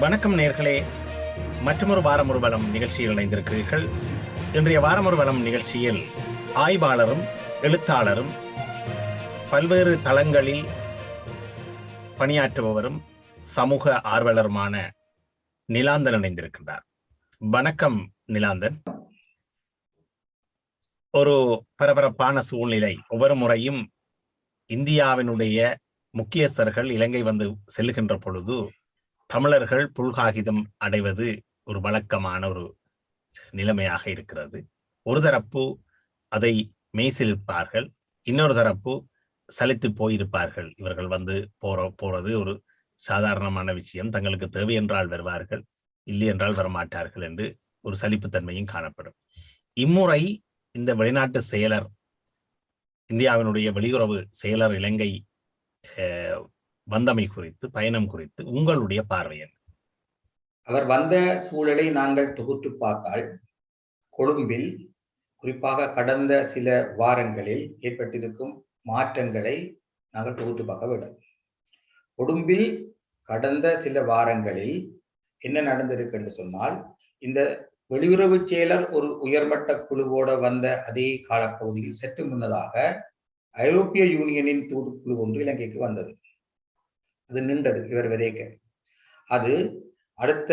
வணக்கம் நேர்களே, மற்றொரு வாரம் ஒரு வளம் நிகழ்ச்சியில் இணைந்திருக்கிறீர்கள். இன்றைய வாரம் ஒரு வளம் நிகழ்ச்சியில் ஆய்வாளரும் எழுத்தாளரும் பல்வேறு தளங்களில் பணியாற்றுபவரும் சமூக ஆர்வலருமான நிலாந்தன் இணைந்திருக்கின்றார். வணக்கம் நிலாந்தன். ஒரு பரபரப்பான சூழ்நிலை. ஒவ்வொரு முறையும் இந்தியாவினுடைய முக்கியஸ்தர்கள் இலங்கை வந்து செல்லுகின்ற பொழுது தமிழர்கள் புல்காகிதம் அடைவது ஒரு வழக்கமான ஒரு நிலைமையாக இருக்கிறது. ஒரு தரப்பு அதை மெய்சிலிருப்பார்கள், இன்னொரு தரப்பு சலித்து போயிருப்பார்கள். இவர்கள் வந்து போறது ஒரு சாதாரணமான விஷயம், தங்களுக்கு தேவை என்றால் வருவார்கள், இல்லை என்றால் வரமாட்டார்கள் என்று ஒரு சலிப்புத்தன்மையும் காணப்படும். இம்முறை இந்த வெளிநாட்டு செயலர், இந்தியாவினுடைய வெளியுறவு செயலர் இலங்கை வந்தமை குறித்து, பயணம் குறித்து உங்களுடைய பார்வை என்ன? அவர் வந்த சூழலை நாங்கள் தொகுத்து பார்த்தால், கொழும்பில் குறிப்பாக கடந்த சில வாரங்களில் ஏற்பட்டிருக்கும் மாற்றங்களை நாங்கள் தொகுத்து பார்க்க வேண்டும். கொழும்பில் கடந்த சில வாரங்களில் என்ன நடந்திருக்கு என்று சொன்னால், இந்த வெளியுறவு செயலர் ஒரு உயர்மட்ட குழுவோட வந்த அதே காலப்பகுதியில் சற்று முன்னதாக ஐரோப்பிய யூனியனின் தூதுக்குழு ஒன்று இலங்கைக்கு வந்தது. அது நின்றது இவர் வரைக்க. அது அடுத்த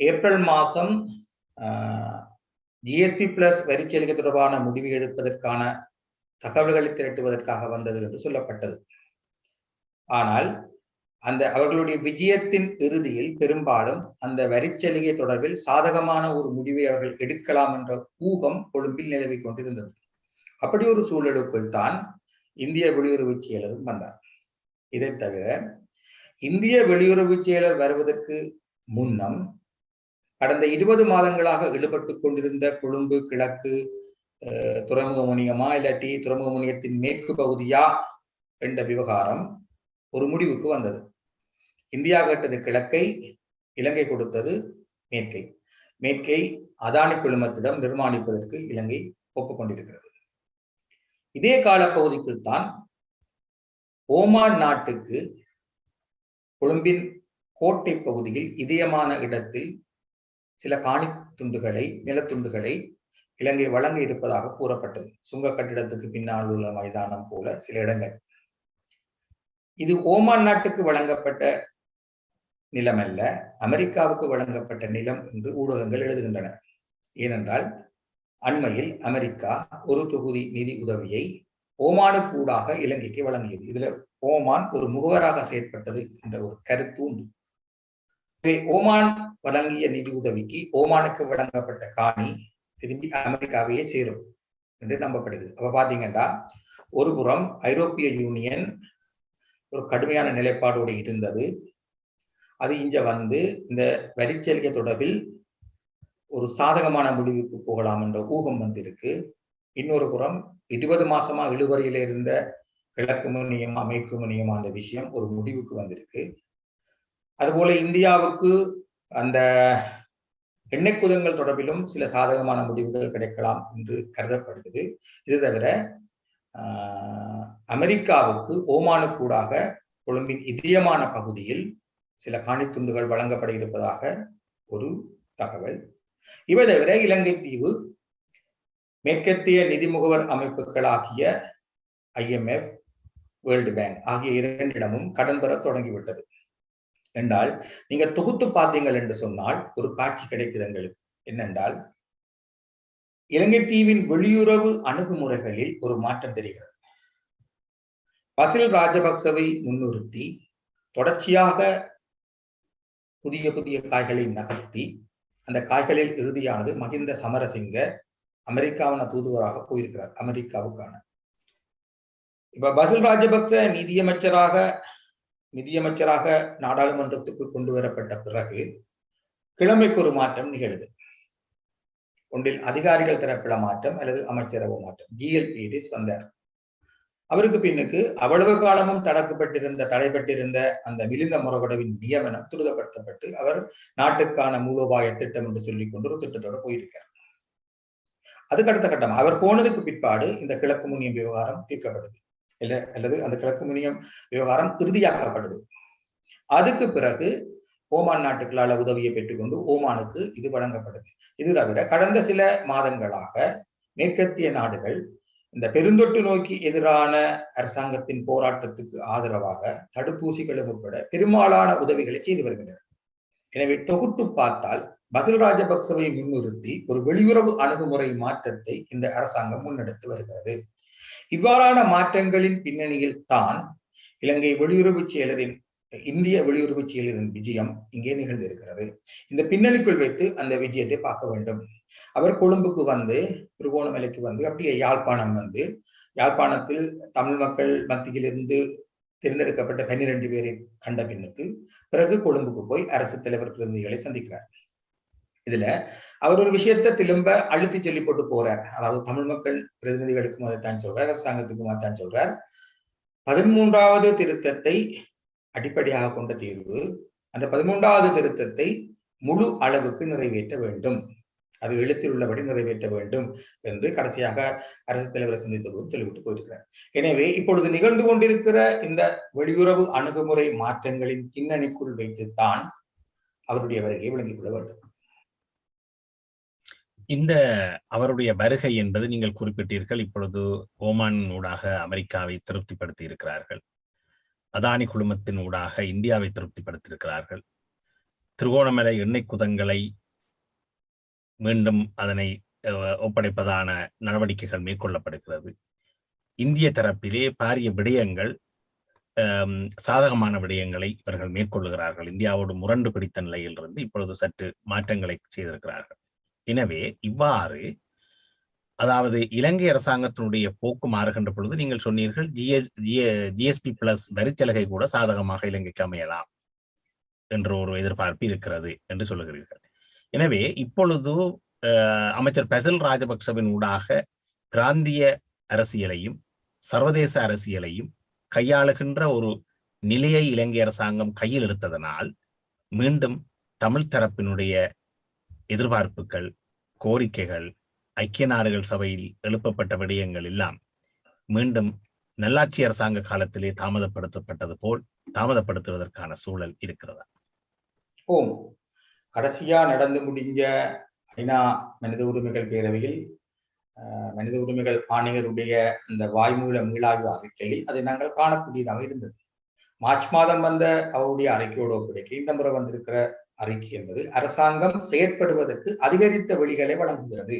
ஏப்ரல் மாதம் ஜிஎஸ்பி பிளஸ் வரிச்சலுகை தொடர்பான முடிவு எடுப்பதற்கான தகவல்களை திரட்டுவதற்காக வந்தது என்று சொல்லப்பட்டது. ஆனால் அவர்களுடைய விஜயத்தின் இறுதியில் பெரும்பாலும் அந்த வரிச்சலுகை தொடர்பில் சாதகமான ஒரு முடிவை அவர்கள் எடுக்கலாம் என்ற ஊகம் கொழும்பில் நிலவிக் கொண்டிருந்தது. அப்படி ஒரு சூழலுக்குள் தான் இந்திய வெளியுறவு செயலரும் வந்தார். இதை தவிர இந்திய வெளியுறவு செயலர் வருவதற்கு முன்னம் கடந்த 20 மாதங்களாக இழுபட்டுக் கொண்டிருந்த கொழும்பு கிழக்கு துறைமுக முனையமா இல்லாட்டி துறைமுக முனையத்தின் மேற்கு பகுதியா என்ற விவகாரம் ஒரு முடிவுக்கு வந்தது. இந்தியா கேட்டது கிழக்கை, இலங்கை கொடுத்தது மேற்கை. மேற்கை அதானி குழுமத்திடம் நிர்மாணிப்பதற்கு இலங்கை ஒப்புக்கொண்டிருக்கிறது. இதே காலப்பகுதிக்குள் தான் ஓமான் நாட்டுக்கு கொழும்பின் கோட்டை பகுதியில் இதயமான இடத்தில் சில காணி துண்டுகளை, நிலத்துண்டுகளை இலங்கை வழங்க இருப்பதாக கூறப்பட்டது. சுங்க கட்டிடத்துக்கு பின்னால் உள்ள மைதானம் போல சில இடங்கள். இது ஓமான் நாட்டுக்கு வழங்கப்பட்ட நிலம் அல்ல, அமெரிக்காவுக்கு வழங்கப்பட்ட நிலம் என்று ஊடகங்கள் எழுதுகின்றன. ஏனென்றால் அண்மையில் அமெரிக்கா ஒரு தொகுதி நிதி உதவியை ஓமானுக்கு ஊடாக இலங்கைக்கு வழங்கியது. இதுல ஓமான் ஒரு முகவராக செயற்பட்டது என்ற ஒரு கருத்து உண்டு. ஓமான் வழங்கிய நிதி உதவிக்கு ஓமானுக்கு வழங்கப்பட்ட காணி திரும்பி அமெரிக்காவையே சேரும் என்று நம்பப்படுகிறது. அப்ப பாத்தீங்கன்னா, ஒரு புறம் ஐரோப்பிய யூனியன் ஒரு கடுமையான நிலைப்பாடோடு இருந்தது. அது இங்க வந்து இந்த வரிச்சலுகை தொடர்பில் ஒரு சாதகமான முடிவுக்கு போகலாம் என்ற ஊகம் வந்திருக்கு. இன்னொரு புறம் 20 மாசமா இழுவறையில இருந்த கிழக்கு முனையமா மேற்கு முனையமா அந்த விஷயம் ஒரு முடிவுக்கு வந்திருக்கு. அதுபோல இந்தியாவுக்கு அந்த எண்ணெய் குதங்கள் தொடர்பிலும் சில சாதகமான முடிவுகள் கிடைக்கலாம் என்று கருதப்படுகிறது. இது தவிர அமெரிக்காவுக்கு ஓமானுக்கூடாக கொழும்பின் இதயமான பகுதியில் சில காணித்துண்டுகள் வழங்கப்பட இருப்பதாக ஒரு தகவல். இவை தவிர இலங்கை தீவு மேற்கத்திய நிதி முகவர் அமைப்புகளாகிய IMF, வேர்ல்டு பேங்க் ஆகிய இரண்டிடமும் கடன் பெற தொடங்கிவிட்டது. என்றால் நீங்க தொகுத்து பார்த்தீங்கள் என்று சொன்னால் ஒரு காட்சி கிடைக்குது எங்களுக்கு. என்னென்றால் இலங்கை தீவின் வெளியுறவு அணுகுமுறைகளில் ஒரு மாற்றம் தெரிகிறது. பசில் ராஜபக்சவை முன்னிறுத்தி தொடர்ச்சியாக புதிய புதிய காய்களை நகர்த்தி அந்த காய்களில் இறுதியானது மஹிந்த சமரசிங்க அமெரிக்காவின தூதுவராக போயிருக்கிறார் அமெரிக்காவுக்கான. இப்ப பசில் ராஜபக்ச நிதியமைச்சராக நாடாளுமன்றத்துக்குள் கொண்டு வரப்பட்ட பிறகு கிழமைக்கு ஒரு மாற்றம் நிகழுது. ஒன்றில் அதிகாரிகள் தரப்பில மாற்றம் அல்லது அமைச்சரவை மாற்றம். GLPDs வந்தார். அவருக்கு பின்னுக்கு அவ்வளவு காலமும் தடைப்பட்டிருந்த அந்த மிலிந்த முறகொடவின் நியமனம் துரிதப்படுத்தப்பட்டு அவர் நாட்டுக்கான மூலோபாய திட்டம் என்று சொல்லிக் கொண்டு ஒரு திட்டத்தோட போயிருக்கார். அதுக்கு அடுத்த கட்டம் அவர் போனதுக்கு பிற்பாடு இந்த கிழக்கு முனையம் விவகாரம் தீர்க்கப்படுது அல்லது அந்த கிழக்கு முனையம் விவகாரம் இறுதியாக்கப்படுது. அதுக்கு பிறகு ஓமான் நாட்டுகளால் உதவியை பெற்றுக்கொண்டு ஓமானுக்கு இது வழங்கப்படுது. இது தவிர கடந்த சில மாதங்களாக மேற்கத்திய நாடுகள் இந்த பெருந்தொற்று நோய்க்கு எதிரான அரசாங்கத்தின் போராட்டத்துக்கு ஆதரவாக தடுப்பூசிகளும் உட்பட பெரும்பாலான உதவிகளை செய்து வருகின்றன. எனவே தொகுத்து பார்த்தால் பசில் ராஜபக்சவை முன்னிறுத்தி ஒரு வெளியுறவு அணுகுமுறை மாற்றத்தை இந்த அரசாங்கம் முன்னெடுத்து வருகிறது. இவ்வாறான மாற்றங்களின் பின்னணியில் தான் இலங்கை வெளியுறவு செயலரின் இந்திய வெளியுறவு செயலரின் விஜயம் இங்கே நிகழ்ந்திருக்கிறது. இந்த பின்னணிக்குள் வைத்து அந்த விஜயத்தை பார்க்க வேண்டும். அவர் கொழும்புக்கு வந்து, திருகோணமலைக்கு வந்து, அப்படியே யாழ்ப்பாணம் வந்து, யாழ்ப்பாணத்தில் தமிழ் மக்கள் மத்தியிலிருந்து தேர்ந்தெடுக்கப்பட்ட 12 பேரை கண்ட பின்னுக்கு பிறகு கொழும்புக்கு போய் அரசு தலைவர் பிரதிநிதிகளை சந்திக்கிறார். இதுல அவர் ஒரு விஷயத்தை திரும்ப அழுத்தி சொல்லி போட்டு போறார். அதாவது தமிழ் மக்கள் பிரதிநிதிகளுக்கும் அதைத்தான் சொல்றார், அரசாங்கத்துக்கும் அதைத்தான் சொல்றார். 13வது திருத்தத்தை அடிப்படையாக கொண்ட தீர்வு, அந்த 13வது திருத்தத்தை முழு அளவுக்கு நிறைவேற்ற வேண்டும், அது எழுத்தில் உள்ளபடி நிறைவேற்ற வேண்டும் என்று கடைசியாக அரசு தலைவரை சந்தித்த போது தெளிவிட்டு போயிருக்கிறார். எனவே இப்பொழுது நிகழ்ந்து கொண்டிருக்கிற இந்த வெளியுறவு அணுகுமுறை மாற்றங்களின் பின்னணிக்குள் வைத்துத்தான் அவருடைய வருகையை விளங்கிக் கொள்ள வேண்டும். இந்த அவருடைய வருகை என்பது நீங்கள் குறிப்பிட்டீர்கள், இப்பொழுது ஓமான் ஊடாக அமெரிக்காவை திருப்திப்படுத்தி இருக்கிறார்கள், அதானி குழுமத்தின் ஊடாக இந்தியாவை திருப்திப்படுத்தியிருக்கிறார்கள், திருகோணமலை எண்ணெய் குதங்களை மீண்டும் அதனை ஒப்படைப்பதான நடவடிக்கைகள் மேற்கொள்ளப்படுகிறது. இந்திய தரப்பிலே பாரிய விடயங்கள், சாதகமான விடயங்களை இவர்கள் மேற்கொள்ளுகிறார்கள். இந்தியாவோடு முரண்டு பிடித்த நிலையிலிருந்து இப்பொழுது சற்று மாற்றங்களை செய்திருக்கிறார்கள். எனவே இவ்வாறு, அதாவது இலங்கை அரசாங்கத்தினுடைய போக்கு மாறுகின்ற பொழுது நீங்கள் சொன்னீர்கள் ஜிஎஸ்பி பிளஸ் வரிச்சலுகை கூட சாதகமாக இலங்கைக்கு அமையலாம் என்ற ஒரு எதிர்பார்ப்பு இருக்கிறது என்று சொல்லுகிறீர்கள். எனவே இப்பொழுது அமைச்சர் பசில் ராஜபக்சவின் ஊடாக பிராந்திய அரசியலையும் சர்வதேச அரசியலையும் கையாளுகின்ற ஒரு நிலையை இலங்கை அரசாங்கம் கையில் எடுத்ததனால் மீண்டும் தமிழ் தரப்பினுடைய எதிர்பார்ப்புகள், கோரிக்கைகள், ஐக்கிய நாடுகள் சபையில் எழுப்பப்பட்ட விடயங்கள் எல்லாம் மீண்டும் நல்லாட்சி அரசாங்க காலத்திலே தாமதப்படுத்தப்பட்டது போல் தாமதப்படுத்துவதற்கான சூழல் இருக்கிறதா? ஓம், கடைசியா நடந்து முடிஞ்ச ஐநா மனித உரிமைகள் பேரவையில் மனித உரிமைகள் ஆணையருடைய அந்த வாய்மூல மீளாய்வு அறிக்கையில் அதை நாங்கள் காணக்கூடியதாக இருந்தது. மார்ச் மாதம் வந்த அவருடைய அறிக்கையோடு ஒப்படைக்க இந்த முறை வந்திருக்கிற அறிக்கை என்பது அரசாங்கம் செயற்படுவதற்கு அதிகரித்த வழிகளை வழங்குகிறது.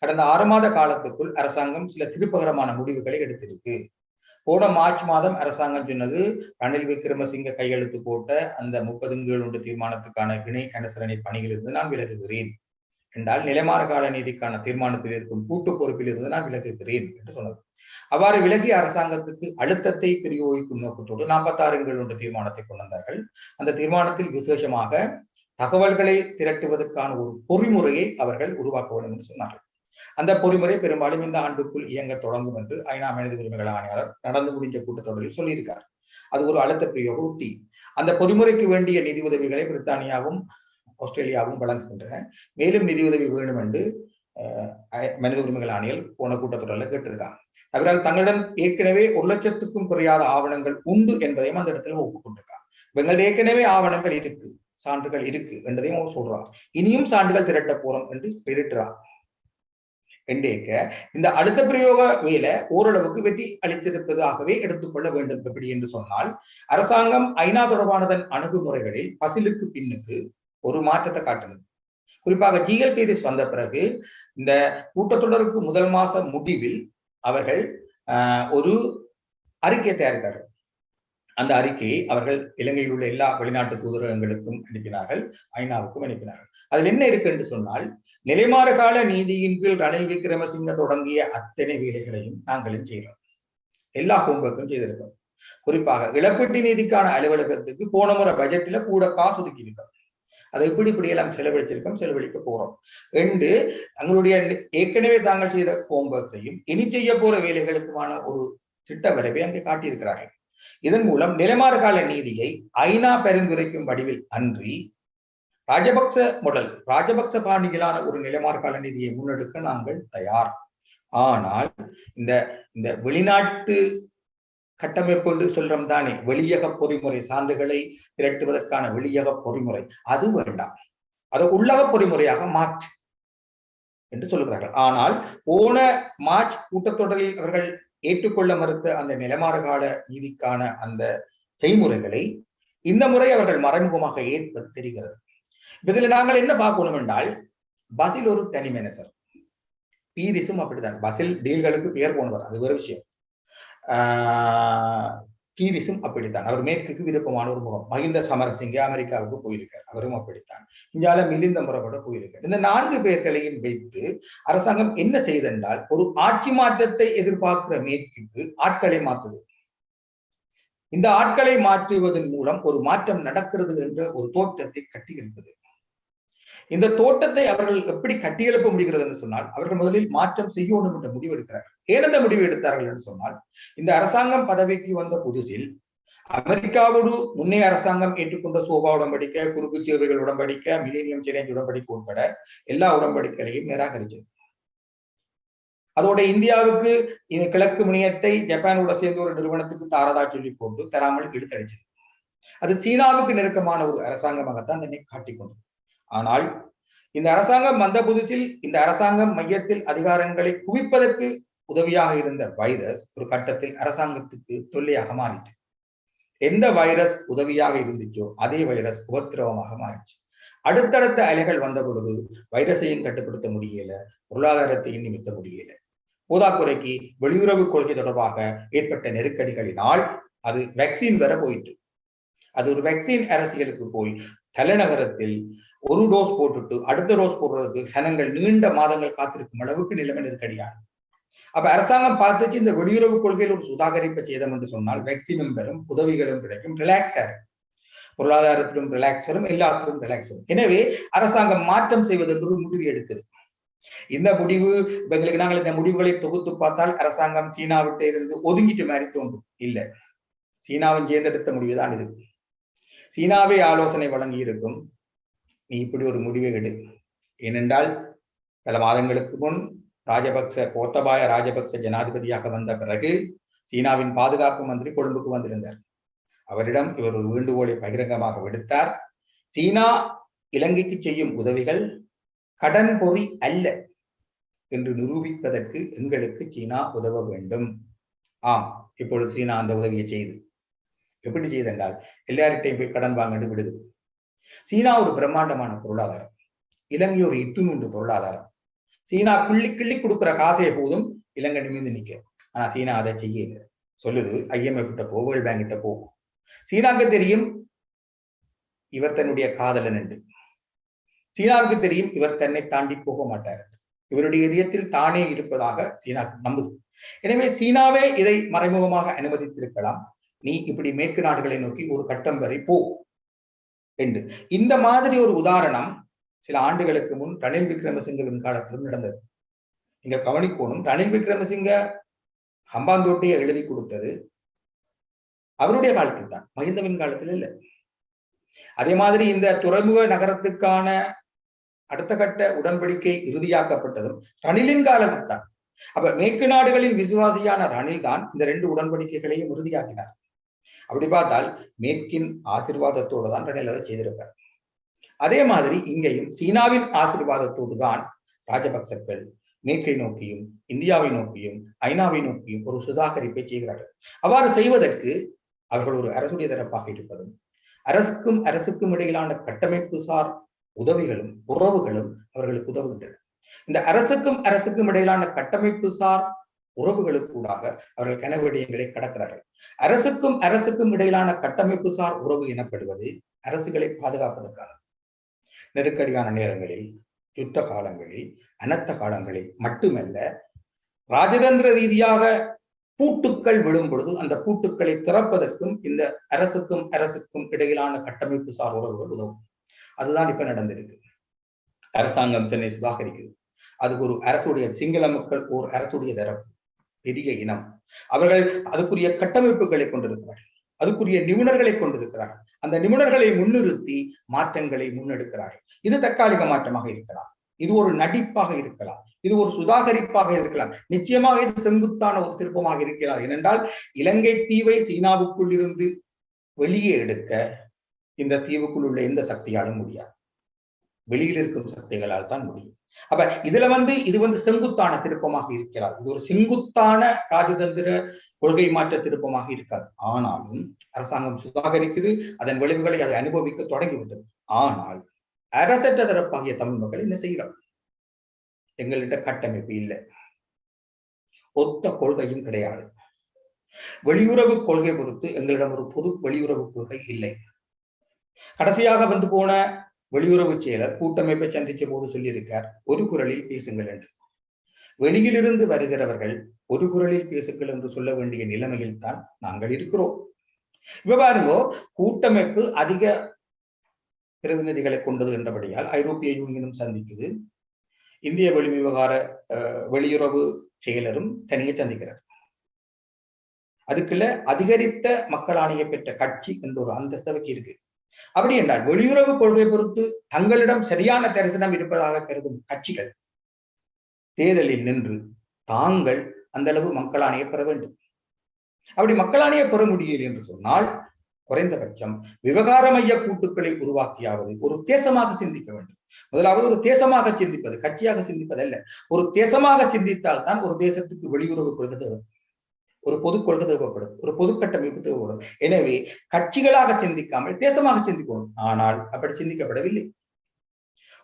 கடந்த 6 மாத காலத்துக்குள் அரசாங்கம் சில திருப்பகரமான முடிவுகளை எடுத்திருக்கு. போன மார்ச் மாதம் அரசாங்கம் சொன்னது, ரணில் விக்ரமசிங்க கையெழுத்து போட்ட அந்த 30 தீர்மானத்துக்கான இணை அனுசரணை பணியிலிருந்து நான் விலகுகிறேன் என்றால், நிலைமாறு கால நீதிக்கான தீர்மானத்தில் இருக்கும் கூட்டு பொறுப்பில் இருந்து நான் விலகுகிறேன் என்று சொன்னது. அவ்வாறு விலகிய அரசாங்கத்துக்கு அழுத்தத்தை பிரயோகிக்கும் நோக்கத்தோடு 46 தீர்மானத்தை கொண்டு வந்தார்கள். அந்த தீர்மானத்தில் விசேஷமாக தகவல்களை திரட்டுவதற்கான ஒரு பொறிமுறையை அவர்கள் உருவாக்க வேண்டும் என்று சொன்னார்கள். அந்த பொறிமுறை பெரும்பாலும் இந்த ஆண்டுக்குள் இயங்க தொடங்கும் என்று ஐநா மனித உரிமைகள் ஆணையாளர் நடந்து முடிஞ்ச கூட்டத்தொடரில் சொல்லியிருக்கார். அது ஒரு அழுத்த பிரயோக உத்தி. அந்த பொறிமுறைக்கு வேண்டிய நிதி உதவிகளை பிரித்தானியாவும் ஆஸ்திரேலியாவும் வழங்குகின்றன. மேலும் நிதி உதவி வேண்டும் என்று மனித உரிமைகள் ஆணையர் போன கூட்டத்தொடரில் கேட்டிருக்காங்க. தவிர தங்களிடம் ஏற்கனவே 1 லட்சத்துக்கும் குறையாத ஆவணங்கள் உண்டு என்பதையும் அந்த இடத்துல ஒப்புக்கொண்டிருக்காங்க. இவங்கள் ஏற்கனவே ஆவணங்கள் இருக்கு, சான்றுகள் இருக்கு என்றதையும் அவர் சொல்றார். இனியும் சான்றுகள் திரட்ட போறோம் என்று பெருட்டுறார். என்றேக்க இந்த அழுத்த பிரயோக வேலை ஓரளவுக்கு வெற்றி அளித்திருப்பதாகவே எடுத்துக்கொள்ள வேண்டும். எப்படி என்று சொன்னால், அரசாங்கம் ஐநா தொடர்பானதன் அணுகுமுறைகளில் பசிலுக்கு பின்னுக்கு ஒரு மாற்றத்தை காட்டுகிறது. குறிப்பாக ஜிஎல்பிஎஸ் வந்த பிறகு இந்த கூட்டத்தொடருக்கு முதல் மாச முடிவில் அவர்கள் ஒரு அறிக்கை தயாரித்தார்கள். அந்த அறிக்கையை அவர்கள் இலங்கையில் உள்ள எல்லா வெளிநாட்டு தூதரகங்களுக்கும் அனுப்பினார்கள், ஐநாவுக்கும் அனுப்பினார்கள். அதில் என்ன இருக்கு என்று சொன்னால், நிலைமாறு கால நீதியின் கீழ் ரணில் விக்ரமசிங்க தொடங்கிய அத்தனை வேலைகளையும் நாங்களும் செய்யறோம், எல்லா ஹோம்ஒர்க்கும் செய்திருக்கோம். குறிப்பாக இழப்பீட்டு நீதிக்கான அலுவலகத்துக்கு போன முறை பட்ஜெட்ல கூட காசு ஒதுக்கி இருக்கோம். அதை இப்படியெல்லாம் செலவழித்திருக்கோம், செலவழிக்க போறோம் என்று தங்களுடைய ஏற்கனவே தாங்கள் செய்த ஹோம்ஒர்க்ஸையும் இனி செய்ய போற வேலைகளுக்குமான ஒரு திட்ட வரைவை அங்கே காட்டியிருக்கிறார்கள். இதன் மூலம் நிலைமாறு கால நீதியை ஐநா பரிந்துரைக்கும் வடிவில் அன்றி ராஜபக்ச மாடல், ராஜபக்ச பாணியிலான ஒரு நிலைமாறு கால நீதியை முன்னெடுக்க நாங்கள் தயார். ஆனால் இந்த வெளிநாட்டு கட்டமைப்பு என்று சொல்றோம் தானே, வெளியக பொறிமுறை சான்றுகளை திரட்டுவதற்கான வெளியக பொறிமுறை அது வேண்டாம், அதை உள்ளக பொறிமுறையாக மாற்று என்று சொல்லுகிறார்கள். ஆனால் போன மார்ச் கூட்டத்தொடரில் அவர்கள் ஏற்றுக்கொள்ள மறுத்த அந்த நிலமாறு கால நீதிக்கான அந்த செய்முறைகளை இந்த முறை அவர்கள் மறைமுகமாக ஏற்பது தெரிகிறது. இதுல நாங்கள் என்ன பார்க்கணும் என்றால், பசில் ஒரு தனி மேனேஜர், பீரிஸும் அப்படித்தான். பசில் டீல்களுக்கு பெயர் போனவர், அது வேறு விஷயம். பீரிஸும் அப்படித்தான். அவர் மேற்குக்கு விருப்பமான ஒரு முகம். மஹிந்த சமரசிங்க அமெரிக்காவுக்கு போயிருக்கார், அவரும் அப்படித்தான். இந்தியால மிலிந்த முறைப்பட போயிருக்கார். இந்த 4 பேர்களையும் வைத்து அரசாங்கம் என்ன செய்தென்றால், ஒரு ஆட்சி மாற்றத்தை எதிர்பார்க்கிற மேற்குக்கு ஆட்களை மாற்றுது. இந்த ஆட்களை மாற்றுவதன் மூலம் ஒரு மாற்றம் நடக்கிறது என்ற ஒரு தோற்றத்தை கட்டியிருப்பது. இந்த தோட்டத்தை அவர்கள் எப்படி கட்டியெழுப்ப முடிகிறது என்று சொன்னால், அவர்கள் முதலில் மாற்றம் செய்யணும் என்ற முடிவு எடுக்கிறார்கள். ஏன் அந்த முடிவு எடுத்தார்கள் என்று சொன்னால், இந்த அரசாங்கம் பதவிக்கு வந்த புதுசில் அமெரிக்காவோடு முன்னைய அரசாங்கம் ஏற்றுக்கொண்ட சோபா உடன்படிக்கை, குறுக்கு சேவைகள் உடன்படிக்கை, மில்லேனியம் சேலஞ்ச் உடன்படிக்கை உட்பட எல்லா உடன்படிக்கைகளையும் நிராகரிச்சது. அதோட இந்தியாவுக்கு இந்த கிழக்கு முனையத்தை ஜப்பானோட சேர்ந்த ஒரு நிறுவனத்துக்கு தாரதா சொல்லி போட்டு தராமல் இழுத்தடிச்சது. அது சீனாவுக்கு நெருக்கமான ஒரு அரசாங்கமாகத்தான் தன்னை காட்டிக்கொண்டது. ஆனால் இந்த அரசாங்கம் வந்த புதுசில் இந்த அரசாங்கம் மையத்தில் அதிகாரங்களை குவிப்பதற்கு உதவியாக இருந்த வைரஸ் ஒரு கட்டத்தில் அரசாங்கத்துக்கு தொல்லையாக மாறிட்டு, எந்த வைரஸ் உதவியாக இருந்துச்சோ அதே வைரஸ் உபத்திரவமாக மாறிச்சு. அடுத்தடுத்த அலைகள் வந்த பொழுது வைரஸையும் கட்டுப்படுத்த முடியல, பொருளாதாரத்தையும் நிமித்த முடியல. போதாக்குறைக்கு வெளியுறவு கொள்கை தொடர்பாக ஏற்பட்ட நெருக்கடிகளினால் அது வேக்சின் வர போயிட்டு, அது ஒரு வேக்சின் அரசியலுக்கு போய் தலைநகரத்தில் ஒரு டோஸ் போட்டுட்டு அடுத்த டோஸ் போடுறதுக்கு சனங்கள் நீண்ட மாதங்கள் காத்திருக்கும் அளவுக்கு நிலைமை நெருக்கடியானது. அப்ப அரசாங்கம் பார்த்துச்சு, இந்த வெளியுறவு கொள்கையில் ஒரு சுதாகரிப்பை செய்தோம் என்று சொன்னால் வேக்சினும் பெறும், உதவிகளும் கிடைக்கும், ரிலாக்ஸா இருக்கும், பொருளாதாரத்திலும் ரிலாக்ஸரும் எல்லாத்திலும் ரிலாக்ஸரும். எனவே அரசாங்கம் மாற்றம் செய்வது என்று முடிவு எடுக்குது. இந்த முடிவு எங்களுக்கு நாங்கள் இந்த முடிவுகளை தொகுத்து பார்த்தால் அரசாங்கம் சீனாவிட்ட இருந்து ஒதுங்கிட்டு மாதிரி தோன்றும். இல்லை, சீனாவின் தேர்ந்தெடுத்த முடிவுதான் இது. சீனாவே ஆலோசனை வழங்கி இருக்கும், நீ இப்படி ஒரு முடிவை எடு. ஏனென்றால் பல மாதங்களுக்கு முன் கோத்தபாய ராஜபக்ச ஜனாதிபதியாக வந்த பிறகு சீனாவின் பாதுகாப்பு மந்திரி கொழும்புக்கு வந்திருந்தார். அவரிடம் இவர் ஒரு வேண்டுகோளை பகிரங்கமாக விடுத்தார். சீனா இலங்கைக்கு செய்யும் உதவிகள் கடன் பொறி அல்ல என்று நிரூபிப்பதற்கு எங்களுக்கு சீனா உதவ வேண்டும். ஆம், இப்பொழுது சீனா அந்த உதவியை செய்து எப்படி செய்தென்றால் எல்லார்கிட்டையும் போய் கடன் வாங்கிட்டு விடுது. சீனா ஒரு பிரம்மாண்டமான பொருளாதாரம், இலங்கை ஒரு இட்டுநூண்டு பொருளாதாரம். சீனா கிள்ளி கொடுக்குற காசே போதும் இலங்கை நிமிர்ந்து நிற்க. ஆனா சீனா அதை செய்யல. சொல்லுது IMF கிட்ட போ, வேர்ல்ட் பேங்க் கிட்ட போ. சீனாவுக்கு தெரியும் இவர் தன்னுடைய காதலன் என்று. சீனாவுக்கு தெரியும் இவர் தன்னை தாண்டி போக மாட்டார், இவருடைய இதயத்தில் தானே இருப்பதாக சீனா நம்புது. எனவே சீனாவே இதை மறைமுகமாக அனுமதித்திருக்கலாம், நீ இப்படி மேற்கு நாடுகளை நோக்கி ஒரு கட்டம் வரை போ என்று. இந்த மாதிரி ஒரு உதாரணம் சில ஆண்டுகளுக்கு முன் ரணில் விக்ரமசிங்கவின் காலத்திலும் நடந்தது. நீங்க கவனிக்கணும், ரணில் விக்ரமசிங்க ஹம்பாந்தோட்டையை எழுதி கொடுத்தது அவருடைய காலத்தில் தான், மஹிந்தவின் காலத்தில் இல்லை. அதே மாதிரி இந்த துறைமுக நகரத்துக்கான அடுத்த கட்ட உடன்படிக்கை இறுதியாக்கப்பட்டதும் ரணிலின் காலத்தில் தான். அப்ப மேற்கு நாடுகளின் விசுவாசியான ரணில் தான் இந்த 2 உடன்படிக்கைகளையும் இறுதியாக்கினார். அப்படி பார்த்தால் மேற்கின் ஆசீர்வாதத்தோடு தான் ரணில் அதை செய்திருப்பார். அதே மாதிரி இங்கேயும் சீனாவின் ஆசீர்வாதத்தோடு தான் ராஜபக்சர்கள் மேற்கை நோக்கியும் இந்தியாவை நோக்கியும் ஐநாவை நோக்கியும் ஒரு சுதாகரிப்பை செய்கிறார்கள். அவ்வாறு செய்வதற்கு அவர்கள் ஒரு அரசுடைய தரப்பாக இருப்பதும் அரசுக்கும் இடையிலான கட்டமைப்பு சார் உதவிகளும் உறவுகளும் அவர்களுக்கு உதவுகின்றன. இந்த அரசுக்கும் இடையிலான கட்டமைப்பு சார் உறவுகளுக்கூடாக அவர்கள் கனவிடயங்களை கடக்கிறார்கள். அரசுக்கும் இடையிலான கட்டமைப்பு சார் உறவு எனப்படுவது அரசுகளை பாதுகாப்பதற்கான நெருக்கடியான நேரங்களில், யுத்த காலங்களில், அனர்த்த காலங்களில் மட்டுமல்ல, ராஜதந்திர ரீதியாக பூட்டுக்கள் விழும் பொழுது அந்த பூட்டுக்களை திறப்பதற்கும் இந்த அரசுக்கும் இடையிலான கட்டமைப்பு சார் உறவுகள் உதவும். அதுதான் இப்ப நடந்திருக்கு. அரசாங்கம் சென்னை சுதாகரிக்குது. அதுக்கு ஒரு அரசுடைய சிங்கள மக்கள் ஒரு அரசுடைய தரப்பு பெரிய இனம். அவர்கள் அதுக்குரிய கட்டமைப்புகளை கொண்டிருக்கிறார்கள், அதுக்குரிய நிபுணர்களை கொண்டிருக்கிறார்கள். அந்த நிபுணர்களை முன்னிறுத்தி மாற்றங்களை முன்னெடுக்கிறார்கள். இது தற்காலிக மாற்றமாக இருக்கலாம், இது ஒரு நடிப்பாக இருக்கலாம், இது ஒரு சுதாகரிப்பாக இருக்கலாம், நிச்சயமாக இது செங்குத்தான ஒரு திருப்பமாக இருக்கலாம். ஏனென்றால் இலங்கை தீவை சீனாவுக்குள் இருந்து வெளியே எடுக்க இந்த தீவுக்குள் உள்ள எந்த சக்தியாலும் முடியாது, வெளியில் இருக்கும் சக்திகளால் தான் முடியும். அப்ப இதுல இது செங்குத்தான திருப்பமாக இருக்கலாம், இது ஒரு செங்குத்தான ராஜதந்திர கொள்கை மாற்ற திருப்பமாக இருக்காது. ஆனாலும் அரசாங்கம் சுதாகரிக்குது, அதன் விளைவுகளை அதை அனுபவிக்க தொடங்கிவிட்டது. ஆனால் அரசற்ற தரப்பாகிய தமிழ் மக்கள் என்ன செய்கிறோம்? எங்கள்கிட்ட கட்டமைப்பு இல்லை, ஒத்த கொள்கையும் கிடையாது, வெளியுறவு கொள்கை பொறுத்து எங்களிடம் ஒரு பொது வெளியுறவு கொள்கை இல்லை. கடைசியாக போன வெளியுறவு செயலர் கூட்டமைப்பை சந்திச்ச போது சொல்லியிருக்கார், ஒரு குரலில் பேசுங்கள் என்று. வெளியிலிருந்து வருகிறவர்கள் ஒரு குரலில் பேசுங்கள் என்று சொல்ல வேண்டிய நிலைமையில் தான் நாங்கள் இருக்கிறோம். இப்ப பாருங்க, கூட்டமைப்பு அதிக பிரதிநிதிகளை கொண்டது என்றபடியால் ஐரோப்பிய யூனியனும் சந்திக்குது, இந்திய வெளியுறவு செயலரும் தனியே சந்திக்கிறார். அதுக்குள்ள அதிகரித்த மக்களாணையை பெற்ற கட்சி என்ற ஒரு அந்தஸ்தவைக்கு இருக்கு. அப்படி என்றால் வெளியுறவு கொள்கை பொறுத்து தங்களிடம் சரியான தரிசனம் இருப்பதாக கருதும் கட்சிகள் தேர்தலில் நின்று தாங்கள் அந்த அளவு மக்களாணையை பெற வேண்டும். அப்படி மக்களாணையை பெற முடியல என்று சொன்னால் குறைந்தபட்சம் விவகார மைய கூட்டுக்களை உருவாக்கியாவது ஒரு தேசமாக சிந்திக்க வேண்டும். முதலாவது ஒரு தேசமாக சிந்திப்பது, கட்சியாக சிந்திப்பதல்ல, ஒரு தேசமாக சிந்தித்தால் தான் ஒரு தேசத்துக்கு வெளியுறவு கொள்கை தேவை, ஒரு பொது கொள்கை தேவைப்படும், ஒரு பொது கட்டமைப்பு தேவைப்படும். எனவே கட்சிகளாக சிந்திக்காமல் தேசமாக சிந்திக்கணும். ஆனால் அப்படி சிந்திக்கப்படவில்லை.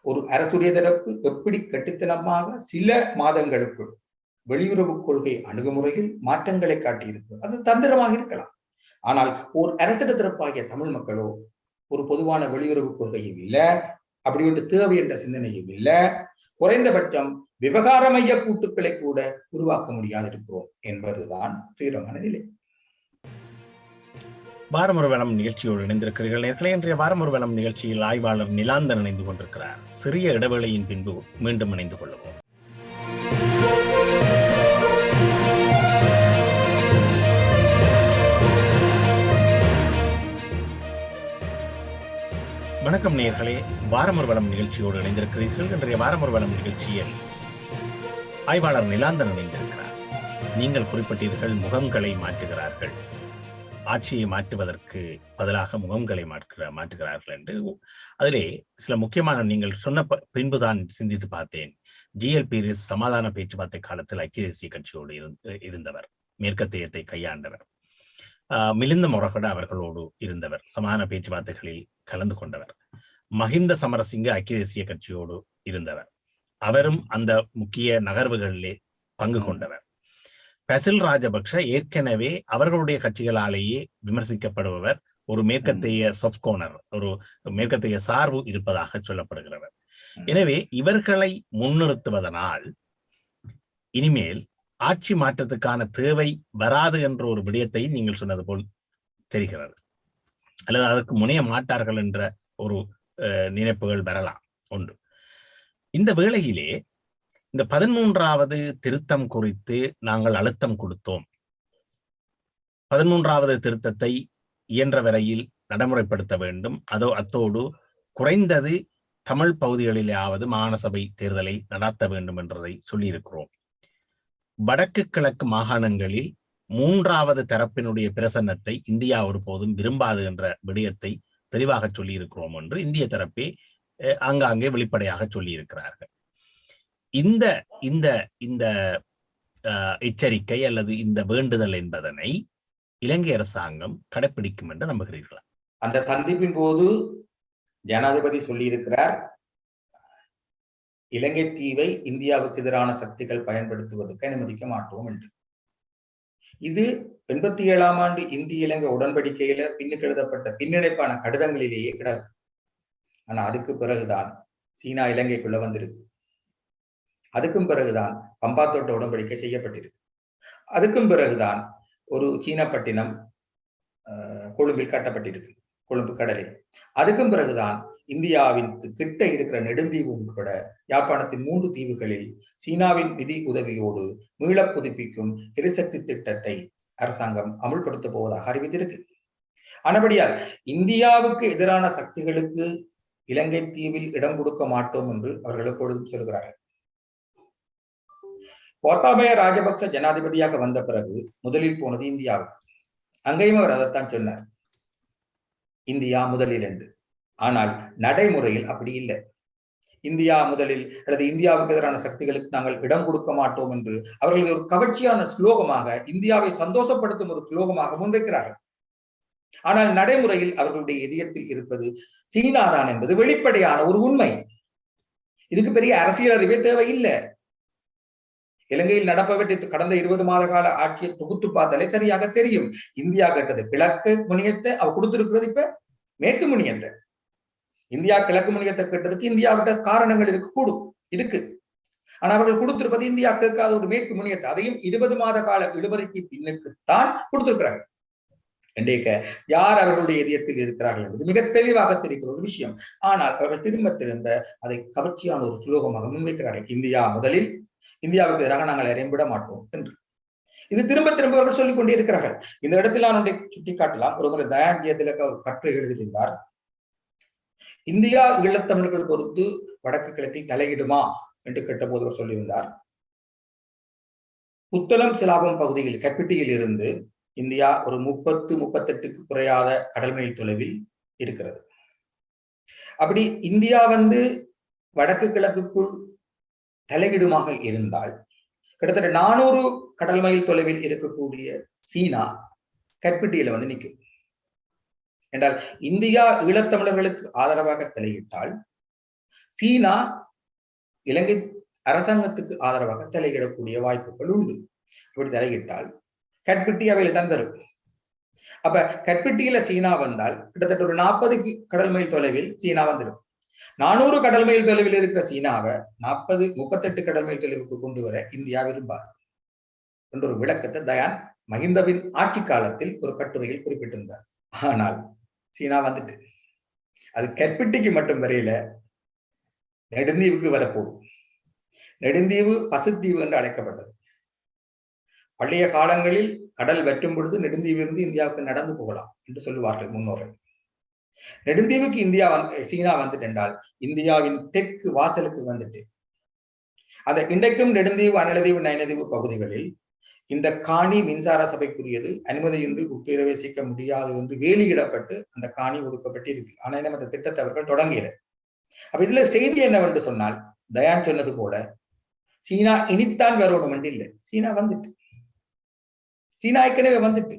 ஒரு அரசுடைய தரப்பு எப்படி கட்டுத்தனமாக சில மாதங்களுக்குள் வெளியுறவு கொள்கை அணுகுமுறையில் மாற்றங்களை காட்டியிருக்கு, அது தந்திரமாக இருக்கலாம். ஆனால் ஒரு அரசிட தரப்பாகிய தமிழ் மக்களோ ஒரு பொதுவான வெளியுறவு கொள்கையும் இல்லை, அப்படி ஒன்று தேவை என்ற சிந்தனையும் இல்லை, குறைந்தபட்சம் விவகார மைய கூட்டுக்களை கூட உருவாக்க முடியாது இருக்கிறோம் என்பதுதான் தீவிரமான நிலை. வாரமொரு வனம் நிகழ்ச்சியோடு இணைந்திருக்கிறீர்கள் நேர்களே. இன்றைய வாரமொரு வனம் நிகழ்ச்சியில் ஆய்வாளர் நிலாந்தன் இணைந்து கொண்டிருக்கிறார். சிறிய இடைவேளையின் பின்பு மீண்டும் இணைந்து கொள்ளுவோம். வணக்கம் நேயர்களே, வாரமொரு வனம் நிகழ்ச்சியோடு இணைந்திருக்கிறீர்கள். இன்றைய வாரமொரு வனம் நிகழ்ச்சியில் ஆய்வாளர் நிலாந்தன் இணைந்திருக்கிறார். நீங்கள் குறிப்பிட்டீர்கள், முகங்களை மாற்றுகிறார்கள், ஆட்சியை மாற்றுவதற்கு பதிலாக முகங்களை மாற்றுகிறார்கள் என்று. அதிலே சில முக்கியமான நீங்கள் சொன்ன பின்புதான் சிந்தித்து பார்த்தேன். ஜிஎல் பீரிஸ் சமாதான பேச்சுவார்த்தை காலத்தில் ஐக்கிய தேசிய கட்சியோடு இருந்தவர், மேற்கத்தியத்தை கையாண்டவர். மிலிந்த மொரகொட அவர்களோடு இருந்தவர், சமாதான பேச்சுவார்த்தைகளில் கலந்து கொண்டவர். மஹிந்த சமரசிங்க ஐக்கிய தேசிய கட்சியோடு இருந்தவர், அவரும் அந்த முக்கிய நகர்வுகளிலே பங்கு கொண்டவர். பசில் ராஜபக்ஷ ஏற்கனவே அவர்களுடைய கட்சிகளாலேயே விமர்சிக்கப்படுபவர், ஒரு மேற்கத்தைய சொஃப்கோனர், ஒரு மேற்கத்தைய சார்பு இருப்பதாக சொல்லப்படுகிறவர். எனவே இவர்களை முன்னிறுத்துவதனால் இனிமேல் ஆட்சி மாற்றத்துக்கான தேவை வராது என்ற ஒரு விடயத்தை நீங்கள் சொன்னது போல் தெரிகிறது, அல்லது அதற்கு முனைய மாட்டார்கள் என்ற ஒரு நினைப்புகள் வரலாம். ஒன்று, இந்த வேளையிலே இந்த 13வது திருத்தம் குறித்து நாங்கள் அழுத்தம் கொடுத்தோம். 13வது திருத்தத்தை இயன்ற வரையில் நடைமுறைப்படுத்த வேண்டும். அத்தோடு குறைந்தது தமிழ் பகுதிகளிலாவது மாகாண சபை தேர்தலை நடத்த வேண்டும் என்றதை சொல்லியிருக்கிறோம். வடக்கு கிழக்கு மாகாணங்களில் 3வது தரப்பினுடைய பிரசன்னத்தை இந்தியா ஒருபோதும் விரும்பாது என்ற விடயத்தை தெளிவாக சொல்லியிருக்கிறோம் என்று இந்திய தரப்பே ஆங்காங்கே வெளிப்படையாக சொல்லியிருக்கிறார்கள். இந்த இந்த இந்த எச்சரிக்கை அல்லது இந்த வேண்டுதல் என்பதனை இலங்கை அரசாங்கம் கடைபிடிக்கும் என்று நம்புகிறீர்களா? அந்த சந்திப்பின் போது ஜனாதிபதி சொல்லியிருக்கிறார், இலங்கை தீவை இந்தியாவுக்கு எதிரான சக்திகள் பயன்படுத்துவதற்கு அனுமதிக்க மாட்டோம் என்று. இது 87ஆம் ஆண்டு இந்திய இலங்கை உடன்படிக்கையில பின்னுக்கு எழுதப்பட்ட பின்னிணைப்பான கடிதங்களிலேயே கிடையாது. ஆனா அதுக்கு பிறகுதான் சீனா இலங்கைக்குள்ள வந்திருக்கு. அதுக்கும் பிறகுதான் பம்பாத்தோட்ட உடன்படிக்கை செய்யப்பட்டிருக்கு. அதுக்கும் பிறகுதான் ஒரு சீன பட்டினம் கொழும்பில் கட்டப்பட்டிருக்கு, கொழும்பு கடலில். அதுக்கும் பிறகுதான் இந்தியாவின் கிட்ட இருக்கிற நெடுந்தீவு உட்பட யாழ்ப்பாணத்தின் 3 தீவுகளில் சீனாவின் நிதி உதவியோடு மீள புதுப்பிக்கும் எரிசக்தி திட்டத்தை அரசாங்கம் அமுல்படுத்த போவதாக அறிவித்திருக்கு. ஆனபடியால் இந்தியாவுக்கு எதிரான சக்திகளுக்கு இலங்கை தீவில் இடம் கொடுக்க மாட்டோம் என்று அவர்கள் எப்பொழுதும் சொல்கிறார்கள். கோட்டாபய ராஜபக்ச ஜனாதிபதியாக வந்த பிறகு முதலில் போனது இந்தியாவுக்கு. அங்கேயும் அவர் அதைத்தான் சொன்னார், இந்தியா முதலில் என்று. ஆனால் நடைமுறையில் அப்படி இல்லை. இந்தியா முதலில் அல்லது இந்தியாவுக்கு எதிரான சக்திகளுக்கு நாங்கள் இடம் கொடுக்க மாட்டோம் என்று அவர்கள் ஒரு கவர்ச்சியான ஸ்லோகமாக, இந்தியாவை சந்தோஷப்படுத்தும் ஒரு ஸ்லோகமாக முன்வைக்கிறார்கள். ஆனால் நடைமுறையில் அவர்களுடைய இதயத்தில் இருப்பது சீனாதான் என்பது வெளிப்படையான ஒரு உண்மை. இதுக்கு பெரிய அரசியல் அறிவே தேவையில்லை. இலங்கையில் நடப்பவற்றை கடந்த 20 மாத கால ஆட்சியை தொகுத்து பார்த்தாலே சரியாக தெரியும். இந்தியா கேட்டது கிழக்கு முனையத்தை, அவ கொடுத்திருக்கிறது இப்ப மேற்கு முனையத்தை. இந்தியா கிழக்கு முனையத்தை கேட்டதுக்கு இந்தியாவிட்ட காரணங்கள் இருக்கு. ஆனா அவர்கள் கொடுத்திருப்பது இந்தியா கேட்காத ஒரு மேற்கு முனையத்தை, அதையும் 20 மாத கால இழுபறிக்கு பின்னுக்குத்தான் கொடுத்திருக்கிறார்கள். இன்றைக்கு யார் அவர்களுடைய இதயத்தில் இருக்கிறார்கள் என்பது மிக தெளிவாக தெரிகிற ஒரு விஷயம். ஆனால் அவர்கள் திரும்ப திரும்ப அதை கவர்ச்சியான ஒரு சுலோகமாக முன்வைக்கிறார்கள், இந்தியா முதலில், இந்தியாவுக்கு எதிராக நாங்கள் இறம்பிட மாட்டோம் என்று. இது திரும்ப திரும்ப அவர்கள் சொல்லிக் கொண்டே இருக்கிறார்கள். இந்த இடத்தில் நான் ஒன்றை சுட்டிக்காட்டலாம். ஒருமுறை தயான்ஜிய திலக் அவர் கட்டுரை எழுதியிருந்தார், இந்தியா ஈழத்தமிழர்கள் பொறுத்து வடக்கு கிழக்கில் தலையிடுமா என்று கேட்டபோது அவர் சொல்லியிருந்தார், புத்தளம் சிலாபம் பகுதியில் கப்பிட்டியில் இருந்து இந்தியா ஒரு 30-38க்கு குறையாத கடல் மைல் தொலைவில் இருக்கிறது. அப்படி இந்தியா வடக்கு கிழக்குக்குள் தலையிடுமாக இருந்தால் கிட்டத்தட்ட 400 கடல் மைல் தொலைவில் இருக்கக்கூடிய சீனா கற்பிட்டியில நிற்கும் என்றால், இந்தியா ஈழத்தமிழர்களுக்கு ஆதரவாக தலையிட்டால் சீனா இலங்கை அரசாங்கத்துக்கு ஆதரவாக தலையிடக்கூடிய வாய்ப்புகள் உண்டு. அப்படி தலையிட்டால் கற்பிட்டி அவையில் இடம் தரும். அப்ப கற்பிட்டியில சீனா வந்தால் கிட்டத்தட்ட ஒரு 40 கடல் மைல் தொலைவில் சீனா வந்துடும். 400 கடல் மைல் தொலைவில் இருக்கிற சீனாவை 38 கடல் மைல் தொலைவுக்கு கொண்டு வர இந்தியா விரும்பாது என்ற ஒரு விளக்கத்தை தயான் மஹிந்தவின் ஆட்சி காலத்தில் ஒரு கட்டுரையில் குறிப்பிட்டிருந்தார். ஆனால் சீனா வந்துட்டு அது கற்பிட்டிக்கு மட்டும் வரையில நெடுந்தீவுக்கு வரப்போகுது. நெடுந்தீவு பசுத்தீவு என்று அழைக்கப்பட்டது. பழைய காலங்களில் கடல் வெட்டும் பொழுது நெடுந்தீவிலிருந்து இந்தியாவுக்கு நடந்து போகலாம் என்று சொல்லுவார்கள் முன்னோர்கள். நெடுந்தீவுக்கு சீனா என்றால் இந்தியாவின் தெற்கு வாசலுக்கு வந்துட்டு அந்த இன்றைக்கும் நெடுந்தீவு, அனலதீவு, நயனதீவு பகுதிகளில் இந்த காணி மின்சார சபைக்குரியது, அனுமதியின்றி உட்பிரவேசிக்க முடியாது என்று வேலியிடப்பட்டு அந்த காணி ஒடுக்கப்பட்டு இருக்கு. ஆனா நம்ம அந்த திட்டத்தை அவர்கள் தொடங்கல. அப்ப இதுல செய்தி என்னவென்று சொன்னால், தயான் சொன்னது போல சீனா இனித்தான் வரணும் என்று இல்லை, சீனா வந்துட்டு, சீனா ஏற்கனவே வந்துட்டு,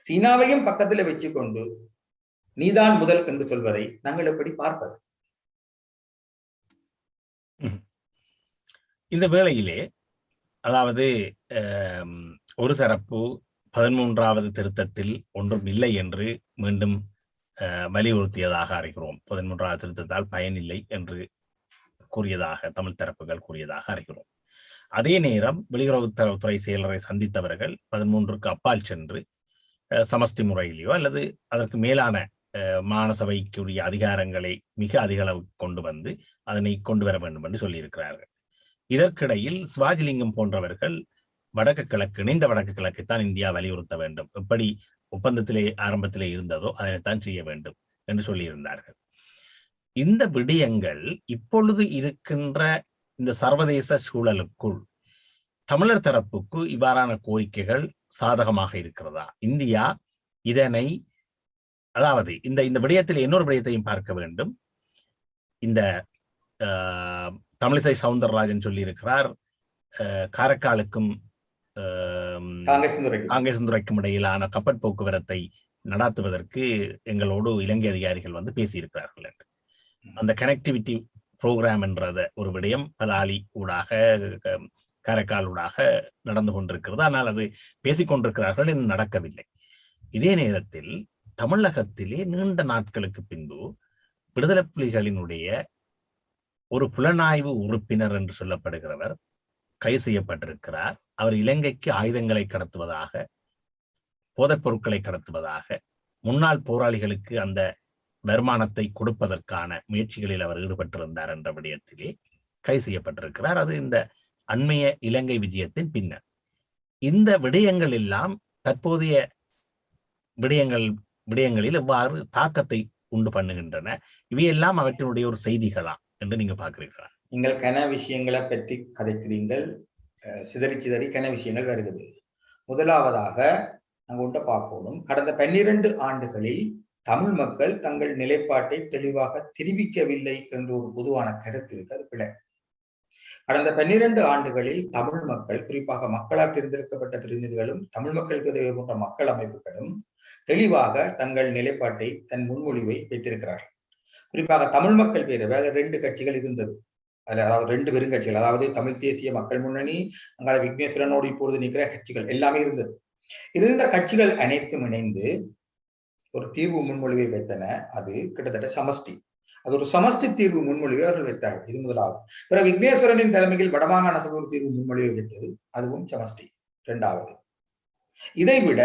சீனாவையும் பக்கத்துல வச்சுக்கொண்டு நீதான் முதல் என்று சொல்வதை நாங்கள் எப்படி பார்ப்பது? இந்த வேளையிலே அதாவது ஒரு தரப்பு 13வது திருத்தத்தில் ஒன்றும் இல்லை என்று மீண்டும் வலியுறுத்தியதாக அறிகிறோம். 13வது திருத்தத்தால் பயனில்லை என்று கூறியதாக தமிழ் தரப்புகள் கூறியதாக அறிகிறோம். அதே நேரம் வெளியுறவுத்துறை செயலரை சந்தித்தவர்கள் 13க்கு அப்பால் சென்று சமஷ்டி முறையிலேயோ அல்லது அதற்கு மேலான மாநசபைக்குரிய அதிகாரங்களை மிக அதிக அளவுக்கு கொண்டு வந்து அதனை கொண்டு வர வேண்டும் என்று சொல்லியிருக்கிறார்கள். இதற்கிடையில் சிவாஜிலிங்கம் போன்றவர்கள் வடக்கு கிழக்கு, இணைந்த வடக்கு கிழக்கைத்தான் இந்தியா வலியுறுத்த வேண்டும், எப்படி ஒப்பந்தத்திலே ஆரம்பத்திலே இருந்ததோ அதனைத்தான் செய்ய வேண்டும் என்று சொல்லியிருந்தார்கள். இந்த விடயங்கள் இப்பொழுது இருக்கின்ற இந்த சர்வதேச சூழலுக்குள் தமிழர் தரப்புக்கு இவ்வாறான கோரிக்கைகள் சாதகமாக இருக்கிறதா? இந்தியா இதனை, அதாவது இந்த விடயத்தில் இன்னொரு விடயத்தையும் பார்க்க வேண்டும். இந்த தமிழிசை சவுந்தரராஜன் சொல்லி இருக்கிறார், காரைக்காலுக்கும் காங்கேசன் துறைக்கும் இடையிலான கப்பல் போக்குவரத்தை நடாத்துவதற்கு எங்களோடு இலங்கை அதிகாரிகள் பேசியிருக்கிறார்கள் என்று. அந்த கனெக்டிவிட்டி புரோகிராம் என்றத ஒரு விடயம் பலாலி ஊடாக காரைக்கால் ஊடாக நடந்து கொண்டிருக்கிறது. ஆனால் அது பேசிக்கொண்டிருக்கிறார்கள், இன்னும் நடக்கவில்லை. இதே நேரத்தில் தமிழகத்திலே நீண்ட நாட்களுக்கு பின்பு விடுதலை புலிகளினுடைய ஒரு புலனாய்வு உறுப்பினர் என்று சொல்லப்படுகிறவர் கைது செய்யப்பட்டிருக்கிறார். அவர் இலங்கைக்கு ஆயுதங்களை கடத்துவதாக, போதைப் பொருட்களை கடத்துவதாக, முன்னாள் போராளிகளுக்கு அந்த வருமானத்தை கொடுப்பதற்கான முயற்சிகளில் அவர் ஈடுபட்டிருந்தார் என்ற விடயத்திலே கைது செய்யப்பட்டிருக்கிறார். அது இந்த அண்மைய இலங்கை விஜயத்தின் பின்னர். இந்த விடயங்கள் எல்லாம் தற்போதைய விடயங்களில் எவ்வாறு தாக்கத்தை உண்டு பண்ணுகின்றன. இவையெல்லாம் அவற்றினுடைய ஒரு செய்திகளா என்று நீங்க பாக்குறீங்களா? நீங்கள் கன விஷயங்களை பற்றி கதைக்கிறீங்கள். சிதறி சிதறி கன விஷயங்கள் வருகிறது. முதலாவதாக நாங்கள் ஒன்றை பார்க்கணும். கடந்த 12 ஆண்டுகளில் தமிழ் மக்கள் தங்கள் நிலைப்பாட்டை தெளிவாக தெரிவிக்கவில்லை என்ற ஒரு பொதுவான கருத்து இருக்கு. அது பிழை. கடந்த 12 ஆண்டுகளில் தமிழ் மக்கள், குறிப்பாக மக்களால் தேர்ந்தெடுக்கப்பட்ட பிரதிநிதிகளும் தமிழ் மக்களுக்கு தேவை போன்ற மக்கள் அமைப்புகளும் தெளிவாக தங்கள் நிலைப்பாட்டை, தன் முன்மொழிவை வைத்திருக்கிறார்கள். குறிப்பாக தமிழ் மக்கள் பேரவை 2 கட்சிகள் இருந்தது. அதுல அதாவது 2 பெருங்கட்சிகள், அதாவது தமிழ் தேசிய மக்கள் முன்னணி, அங்கால விக்னேஸ்வரனோடு இப்பொழுது நிற்கிற கட்சிகள் எல்லாமே இருந்தது. இருந்த கட்சிகள் அனைத்தும் இணைந்து ஒரு தீர்வு முன்மொழிவை வைத்தன. அது கிட்டத்தட்ட சமஷ்டி. அது ஒரு சமஷ்டி தீர்வு முன்மொழிவை அவர்கள் வைத்தார்கள். இது முதலாவது. பிறகு விக்னேஸ்வரனின் தலைமையில் வடமாகாண சபை ஒரு தீர்வு முன்மொழிவை வைத்தது. அதுவும் சமஷ்டி. 2வது. இதைவிட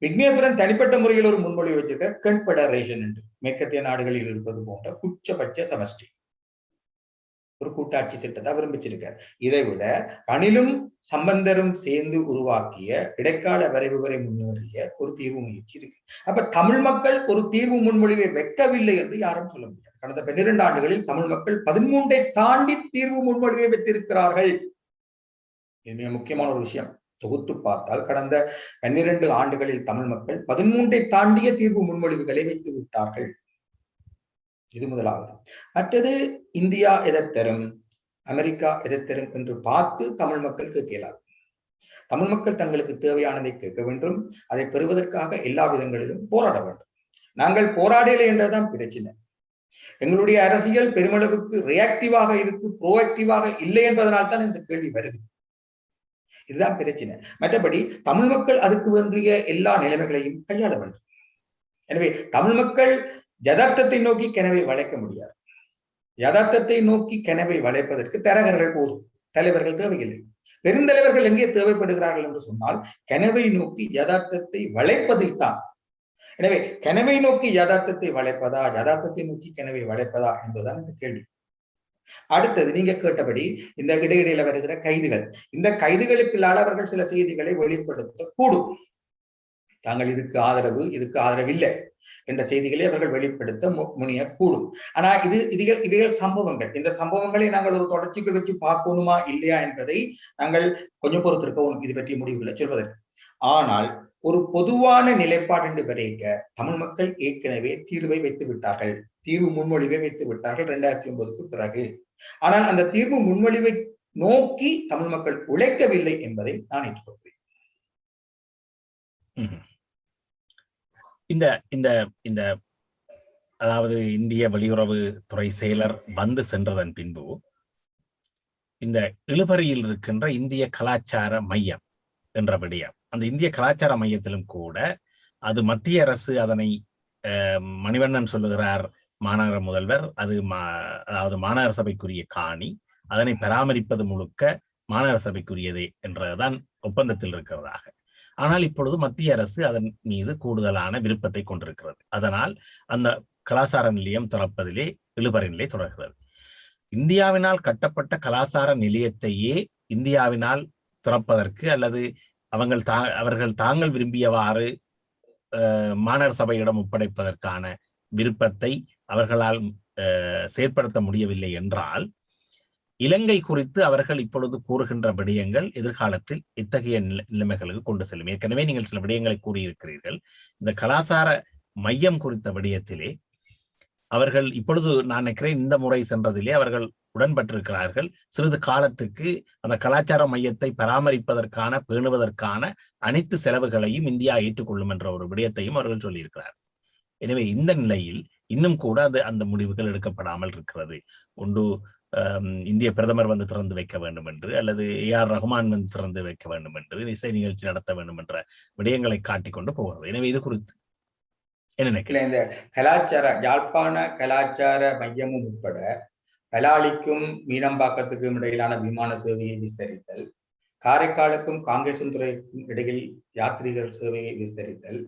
விக்னேஸ்வரன் தனிப்பட்ட முறையில் ஒரு முன்மொழிவை வச்சிருக்க கன்ஃபெடரேஷன் என்று மேற்கத்திய நாடுகளில் இருப்பது போன்ற உச்சபட்ச சமஷ்டி ஒரு கூட்டாட்சி திட்டத்தை விரும்பிச்சிருக்கார். இதை விட ரணிலும் சம்பந்தரும் சேர்ந்து உருவாக்கிய இடைக்கால வரைவுகளை முன்னேறிய ஒரு தீர்வு முயற்சி இருக்கு. அப்ப தமிழ் மக்கள் ஒரு தீர்வு முன்மொழிவை வைக்கவில்லை என்று யாரும் சொல்ல முடியாது. கடந்த 12 ஆண்டுகளில் தமிழ் மக்கள் 13 தாண்டி தீர்வு முன்மொழிவை வைத்திருக்கிறார்கள். இது மிக முக்கியமான ஒரு விஷயம். தொகுத்து பார்த்தால் கடந்த 12 ஆண்டுகளில் தமிழ் மக்கள் 13 தாண்டிய தீர்வு முன்மொழிவுகளை வைத்து விட்டார்கள். இது முதலாவது. மற்றது இந்தியா எதை தரும், அமெரிக்கா எதை தரும் என்று பார்த்து தமிழ் மக்கள் கேட்கலாம். தமிழ் மக்கள் தங்களுக்கு தேவையானதை கேட்க வேண்டும். அதை பெறுவதற்காக எல்லா விதங்களிலும் போராட வேண்டும். நாங்கள் போராடலை என்றதான் பிரச்சனை. எங்களுடைய அரசியல் பெருமளவுக்கு ரியாக்டிவாக இருக்கு, ப்ரோஆக்டிவாக இல்லை என்பதனால் தான் இந்த கேள்வி வருது. இதுதான் பிரச்சனை. மற்றபடி தமிழ் மக்கள் அதுக்கு வேண்டிய எல்லா நிலைமைகளையும் கையாள வேண்டும். எனவே தமிழ் மக்கள் யதார்த்தத்தை நோக்கி கனவை வளைக்க முடியாது. யதார்த்தத்தை நோக்கி கனவை வளைப்பதற்கு தரகர்கள் போதும், தலைவர்கள் தேவையில்லை. பெருந்தலைவர்கள் எங்கே தேவைப்படுகிறார்கள் என்று சொன்னால் கனவை நோக்கி யதார்த்தத்தை வளைப்பதில் தான். எனவே கனவை நோக்கி யதார்த்தத்தை வளைப்பதா, யதார்த்தத்தை நோக்கி கனவை வளைப்பதா என்பதுதான் இந்த கேள்வி. அடுத்தது நீங்க கேட்டபடி இந்த இடையிடையில வருகிற கைதுகள், இந்த கைதுகளுக்குள்ளால் அவர்கள் சில செய்திகளை வெளிப்படுத்த கூடும். தாங்கள் இதுக்கு ஆதரவு, இதுக்கு ஆதரவில்லை என்ற செய்திகளை அவர்கள் வெளிப்படுத்த முனையக்கூடும். ஆனா இவைகள் சம்பவங்கள். இந்த சம்பவங்களை நாங்கள் ஒரு தொடர்ச்சிக்கு வச்சு பார்க்கணுமா இல்லையா என்பதை நாங்கள் கொஞ்சம் பொறுத்திருக்கவும் இது பற்றிய முடிவுகளை சொல்வதற்கு. ஆனால் ஒரு பொதுவான நிலைப்பாடு என்று வரைக்க தமிழ் மக்கள் ஏற்கனவே தீர்வை வைத்து விட்டார்கள், தீர்வு முன்மொழிவை வைத்து விட்டார்கள் 2009க்கு பிறகு. ஆனால் அந்த தீர்வு முன்மொழிவை நோக்கி தமிழ் மக்கள் உழைக்கவில்லை என்பதை நான் ஏற்றுக்கொள்கிறேன். இந்த இந்த இந்த அதாவது இந்திய வெளியுறவு துறை செயலர் வந்து சென்றதன் பின்பு இந்த இழுபறியில் இருக்கின்ற இந்திய கலாச்சார மையம் என்ற விடயம், அந்த இந்திய கலாச்சார மையத்திலும் கூட அது மத்திய அரசு அதனை மணிவண்ணன் சொல்லுகிறார் மாநகர முதல்வர், அது அதாவது மாநகர சபைக்குரிய காணி, அதனை பராமரிப்பது முழுக்க மாநகர சபைக்குரியதே என்றதான் ஒப்பந்தத்தில் இருக்கிறதாக. ஆனால் இப்பொழுது மத்திய அரசு அதன் மீது கூடுதலான விருப்பத்தை கொண்டிருக்கிறது. அதனால் அந்த கலாசார நிலையம் திறப்பதிலே இழுபறி நிலை தொடர்கிறது. இந்தியாவினால் கட்டப்பட்ட கலாசார நிலையத்தையே இந்தியாவினால் திறப்பதற்கு அல்லது அவர்கள் தாங்கள் விரும்பியவாறு மாநகர சபையிடம் ஒப்படைப்பதற்கான விருப்பத்தை அவர்களால் செயற்படுத்த முடியவில்லை என்றால் இலங்கை குறித்து அவர்கள் இப்பொழுது கூறுகின்ற விடயங்கள் எதிர்காலத்தில் இத்தகைய நிலைமைகளுக்கு கொண்டு செல்லும். ஏற்கனவே நீங்கள் சில விடயங்களை கூறியிருக்கிறீர்கள். இந்த கலாசார மையம் குறித்த விடயத்திலே அவர்கள் இப்பொழுது நான் நினைக்கிறேன் இந்த முறை சென்றதிலே அவர்கள் உடன்பட்டிருக்கிறார்கள். சிறிது காலத்துக்கு அந்த கலாச்சார மையத்தை பராமரிப்பதற்கான பேணுவதற்கான அனைத்து செலவுகளையும் இந்தியா ஏற்றுக்கொள்ளும் என்ற ஒரு விடயத்தையும் அவர்கள் சொல்லியிருக்கிறார். எனவே இந்த நிலையில் இன்னும் கூட அந்த முடிவுகள் எடுக்கப்படாமல் இருக்கிறது. ஒன்று இந்திய பிரதமர் வந்து திறந்து வைக்க வேண்டும் என்று, அல்லது AR ரஹ்மான் வந்து திறந்து வைக்க வேண்டும் என்று, இசை நிகழ்ச்சி நடத்த வேண்டும் என்ற விடயங்களை காட்டிக்கொண்டு போகிறது. எனவே இது குறித்து என்ன நினைக்கிறேன்? இந்த கலாச்சார யாழ்ப்பாண கலாச்சார மையமும் உட்பட பலாலிக்கும் மீனம்பாக்கத்துக்கும் இடையிலான விமான சேவையை விஸ்தரித்தல், காரைக்காலுக்கும் காங்கேசன்துறைக்கும் இடையில் யாத்ரீகர் சேவையை விஸ்தரித்தல்,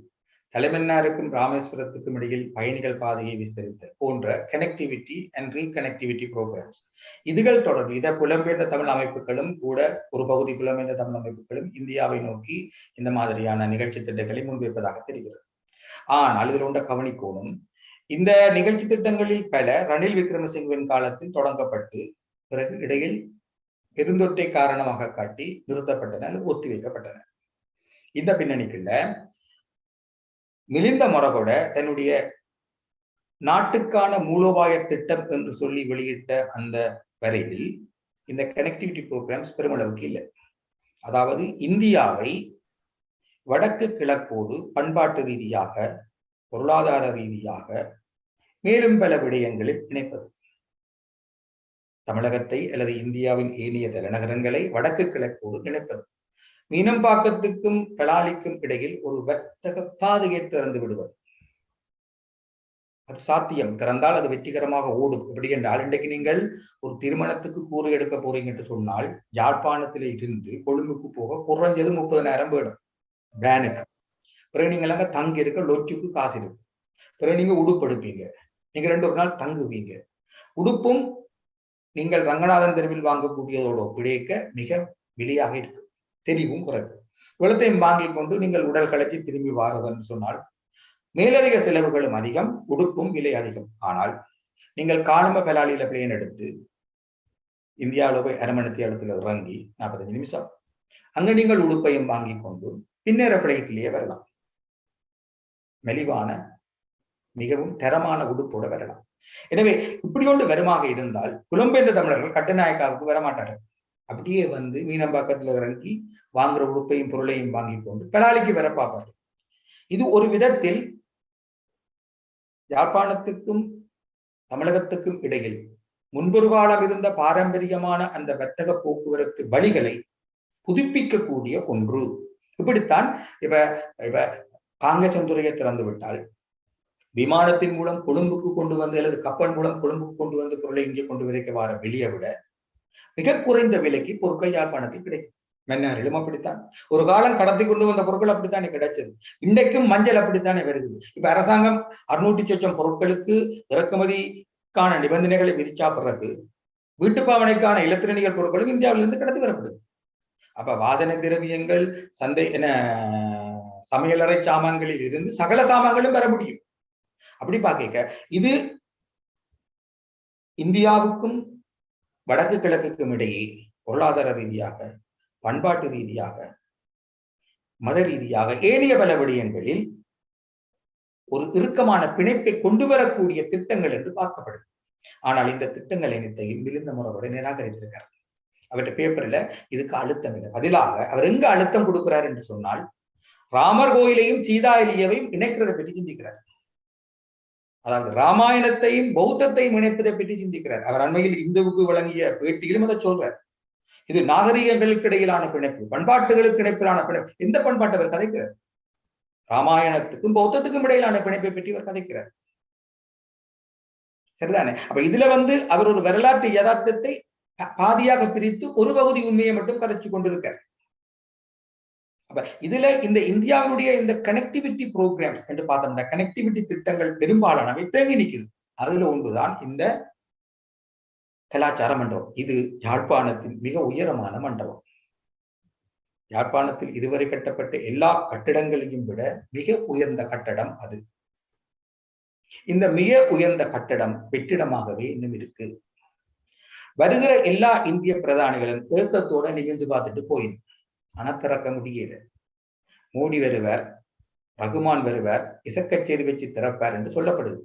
தலைமன்னாருக்கும் ராமேஸ்வரத்துக்கும் இடையில் பயணிகள் பாதையை விஸ்தரித்தல் போன்ற கனெக்டிவிட்டி அண்ட் ரீகனெக்டிவிட்டி ப்ரோக்ராம்ஸ், இதுகள் தொடர்பு இதை புலம்பெயர்ந்த தமிழ் அமைப்புகளும் கூட ஒரு பகுதி புலம்பெயர்ந்த தமிழ் அமைப்புகளும் இந்தியாவை நோக்கி இந்த மாதிரியான நிகழ்ச்சி திட்டங்களை முன்வைப்பதாக தெரிகிறது. ஆனால் இதில் ஒன்றை கவனிக்கணும். இந்த நிகழ்ச்சி திட்டங்களில் பல ரணில் விக்ரமசிங்கவின் காலத்தில் தொடங்கப்பட்டு பிறகு இடையில் பெருந்தொற்றை காரணமாக காட்டி நிறுத்தப்பட்டன அல்லது ஒத்திவைக்கப்பட்டன. இந்த பின்னணிக்குள்ள மிலிந்த மொரகொட தன்னுடைய நாட்டுக்கான மூலோபாய திட்டம் என்று சொல்லி வெளியிட்ட அந்த வரைவில் இந்த கனெக்டிவிட்டி ப்ரோக்ராம்ஸ் பெருமளவுக்கு இல்லை. அதாவது இந்தியாவை வடக்கு கிழக்கோடு பண்பாட்டு ரீதியாக, பொருளாதார ரீதியாக மேலும் பல விடயங்களில் இணைப்பது. தமிழகத்தை அல்லது இந்தியாவின் ஏனைய தலைநகரங்களை வடக்கு கிழக்கோடு இணைப்பது. மீனம்பாக்கத்துக்கும் பலாலிக்கும் இடையில் ஒரு வர்த்தக பாதையை திறந்து விடுவது. அது சாத்தியம், திறந்தால் அது வெற்றிகரமாக ஓடும். எப்படி என்றால், இன்றைக்கு நீங்கள் ஒரு திருமணத்துக்கு கூறு எடுக்க போறீங்க என்று சொன்னால் யாழ்ப்பாணத்தில இருந்து கொழும்புக்கு போக குறைஞ்சது 30,000 வேணும் வேனுக்கு. பிறகு நீங்கள் அங்க தங்கி இருக்க லொச்சுக்கு காசு இருக்கு. பிறகு நீங்க உடுப்படுப்பீங்க, நீங்க 2 நாள் தங்குவீங்க. உடுப்பும் நீங்கள் ரங்கநாதன் தெருவில் வாங்கக்கூடியதோட ஒப்பிடைக்க மிக விலையாக இருக்கு, தெரிவும் குறைவு. இவ்வளத்தையும் வாங்கிக் கொண்டு நீங்கள் உடல் கழிச்சு திரும்பி வாரதுன்னு சொன்னால் மேலதிக செலவுகளும் அதிகம், உடுப்பும் விலை அதிகம். ஆனால் நீங்கள் காலம்ப பெலாலியில பிளேன் எடுத்து இந்தியாவில் போய் அரமணத்தி இடத்துல இறங்கி 45 நிமிஷம் அங்க நீங்கள் உடுப்பையும் வாங்கி கொண்டு பின்னேற பிளைட்லயே வரலாம். மெலிவான மிகவும் தரமான உடுப்போட வரலாம். எனவே இப்படி ஒன்று வருமாக இருந்தால் புலம்பெயர்ந்த தமிழர்கள் கட்டுநாயக்காவுக்கு வரமாட்டார்கள். அப்படியே வந்து மீனம்பாக்கத்துல இறங்கி வாங்குற உடுப்பையும் பொருளையும் வாங்கி கொண்டு பெலாலிக்கு வர பார்ப்பார்கள். இது ஒரு விதத்தில் யாழ்ப்பாணத்துக்கும் தமிழகத்துக்கும் இடையில் முன்பொரு காலம் இருந்த பாரம்பரியமான அந்த வர்த்தக போக்குவரத்து வழிகளை புதுப்பிக்கக்கூடிய ஒன்று. இப்படித்தான் இப்ப காங்கேசந்துறையை திறந்து விட்டால் விமானத்தின் மூலம் கொழும்புக்கு கொண்டு வந்து அல்லது கப்பல் மூலம் கொழும்புக்கு கொண்டு வந்து பொருளை இங்கே கொண்டு விதைக்க வர வெளியே விட மிக குறைந்த விலைக்கு பொருட்கள் யாழ்ப்பாணத்தில் கிடைக்கும். மன்னாரிலும் அப்படித்தான். ஒரு காலம் கடத்தி கொண்டு வந்த பொருட்கள் அப்படித்தானே கிடைச்சது. இன்றைக்கும் மஞ்சள் அப்படித்தானே வருகிறது. இப்ப அரசாங்கம் 600 சொச்சம் பொருட்களுக்கு இறக்குமதிக்கான நிபந்தனைகளை விதிச்சா பிறகு வீட்டு பாவனைக்கான இலத்திரனியல் பொருட்களும் இந்தியாவிலிருந்து கடத்தி வரப்படுது. அப்ப வாசனை திரவியங்கள், சந்தை சமையலறை சாமான்களில் இருந்து சகல சாமான்களும் வர முடியும். அப்படி பார்க்க இது இந்தியாவுக்கும் வடக்கு கிழக்குக்கும் இடையே பொருளாதார ரீதியாக, பண்பாட்டு ரீதியாக, மத ரீதியாக ஏனைய பல விடயங்களில் ஒரு இறுக்கமான பிணைப்பை கொண்டு வரக்கூடிய திட்டங்கள் என்று பார்க்கப்படுது. ஆனால் இந்த திட்டங்கள் அனைத்தையும் மிலிந்த மொரகொட நிராகரித்திருக்கிறார். அவருடைய பேப்பர்ல இதுக்கு அழுத்தம் இல்லை. பதிலாக அவர் எங்க அழுத்தம் கொடுக்கிறார் என்று சொன்னால், ராமர் கோயிலையும் சீதா எலியவையும் இணைக்கிறதை பற்றி சிந்திக்கிறார். அதாவது ராமாயணத்தையும் பௌத்தத்தையும் இணைப்பதை பற்றி சிந்திக்கிறார். அவர் அண்மையில் இந்துவுக்கு வழங்கிய பேட்டியிலும் அதை சொல்றார். இது நாகரிகங்களுக்கு இடையிலான பிணைப்பு, பண்பாட்டுகளுக்கு இடையிலான பிணைப்பு. எந்த பண்பாட்டை அவர் கதைக்கிறார்? ராமாயணத்துக்கும் பௌத்தத்துக்கும் இடையிலான பிணைப்பை பற்றி அவர் கதைக்கிறார். சரிதானே? அப்ப இதுல அவர் ஒரு வரலாற்று யதார்த்தத்தை பாதியாக பிரித்து ஒரு பகுதி உண்மையை மட்டும் கதைச்சு கொண்டிருக்கார். அப்ப இதுல இந்த இந்தியாவுடைய இந்த கனெக்டிவிட்டி ப்ரோக்ராம்ஸ் என்று பார்த்தோம்னா, கனெக்டிவிட்டி திட்டங்கள் பெரும்பாலானவை தேங்கி நிற்குது. அதுல ஒன்றுதான் இந்த கலாச்சார மண்டபம். இது யாழ்ப்பாணத்தின் மிக உயரமான மண்டபம். யாழ்ப்பாணத்தில் இதுவரை கட்டப்பட்ட எல்லா கட்டிடங்களையும் விட மிக உயர்ந்த கட்டடம் அது. இந்த மிக உயர்ந்த கட்டடம் வெற்றிடமாகவே இன்னும் இருக்கு. வருகிற எல்லா இந்திய பிரதானிகளும் ஏக்கத்தோட நிகழ்ந்து பார்த்துட்டு போயிடும். ஆனா திறக்க முடியல. மோடி வருவார், ரகுமான் வருவார், இசக்கச்சேரி வச்சு திறப்பார் என்று சொல்லப்படுது.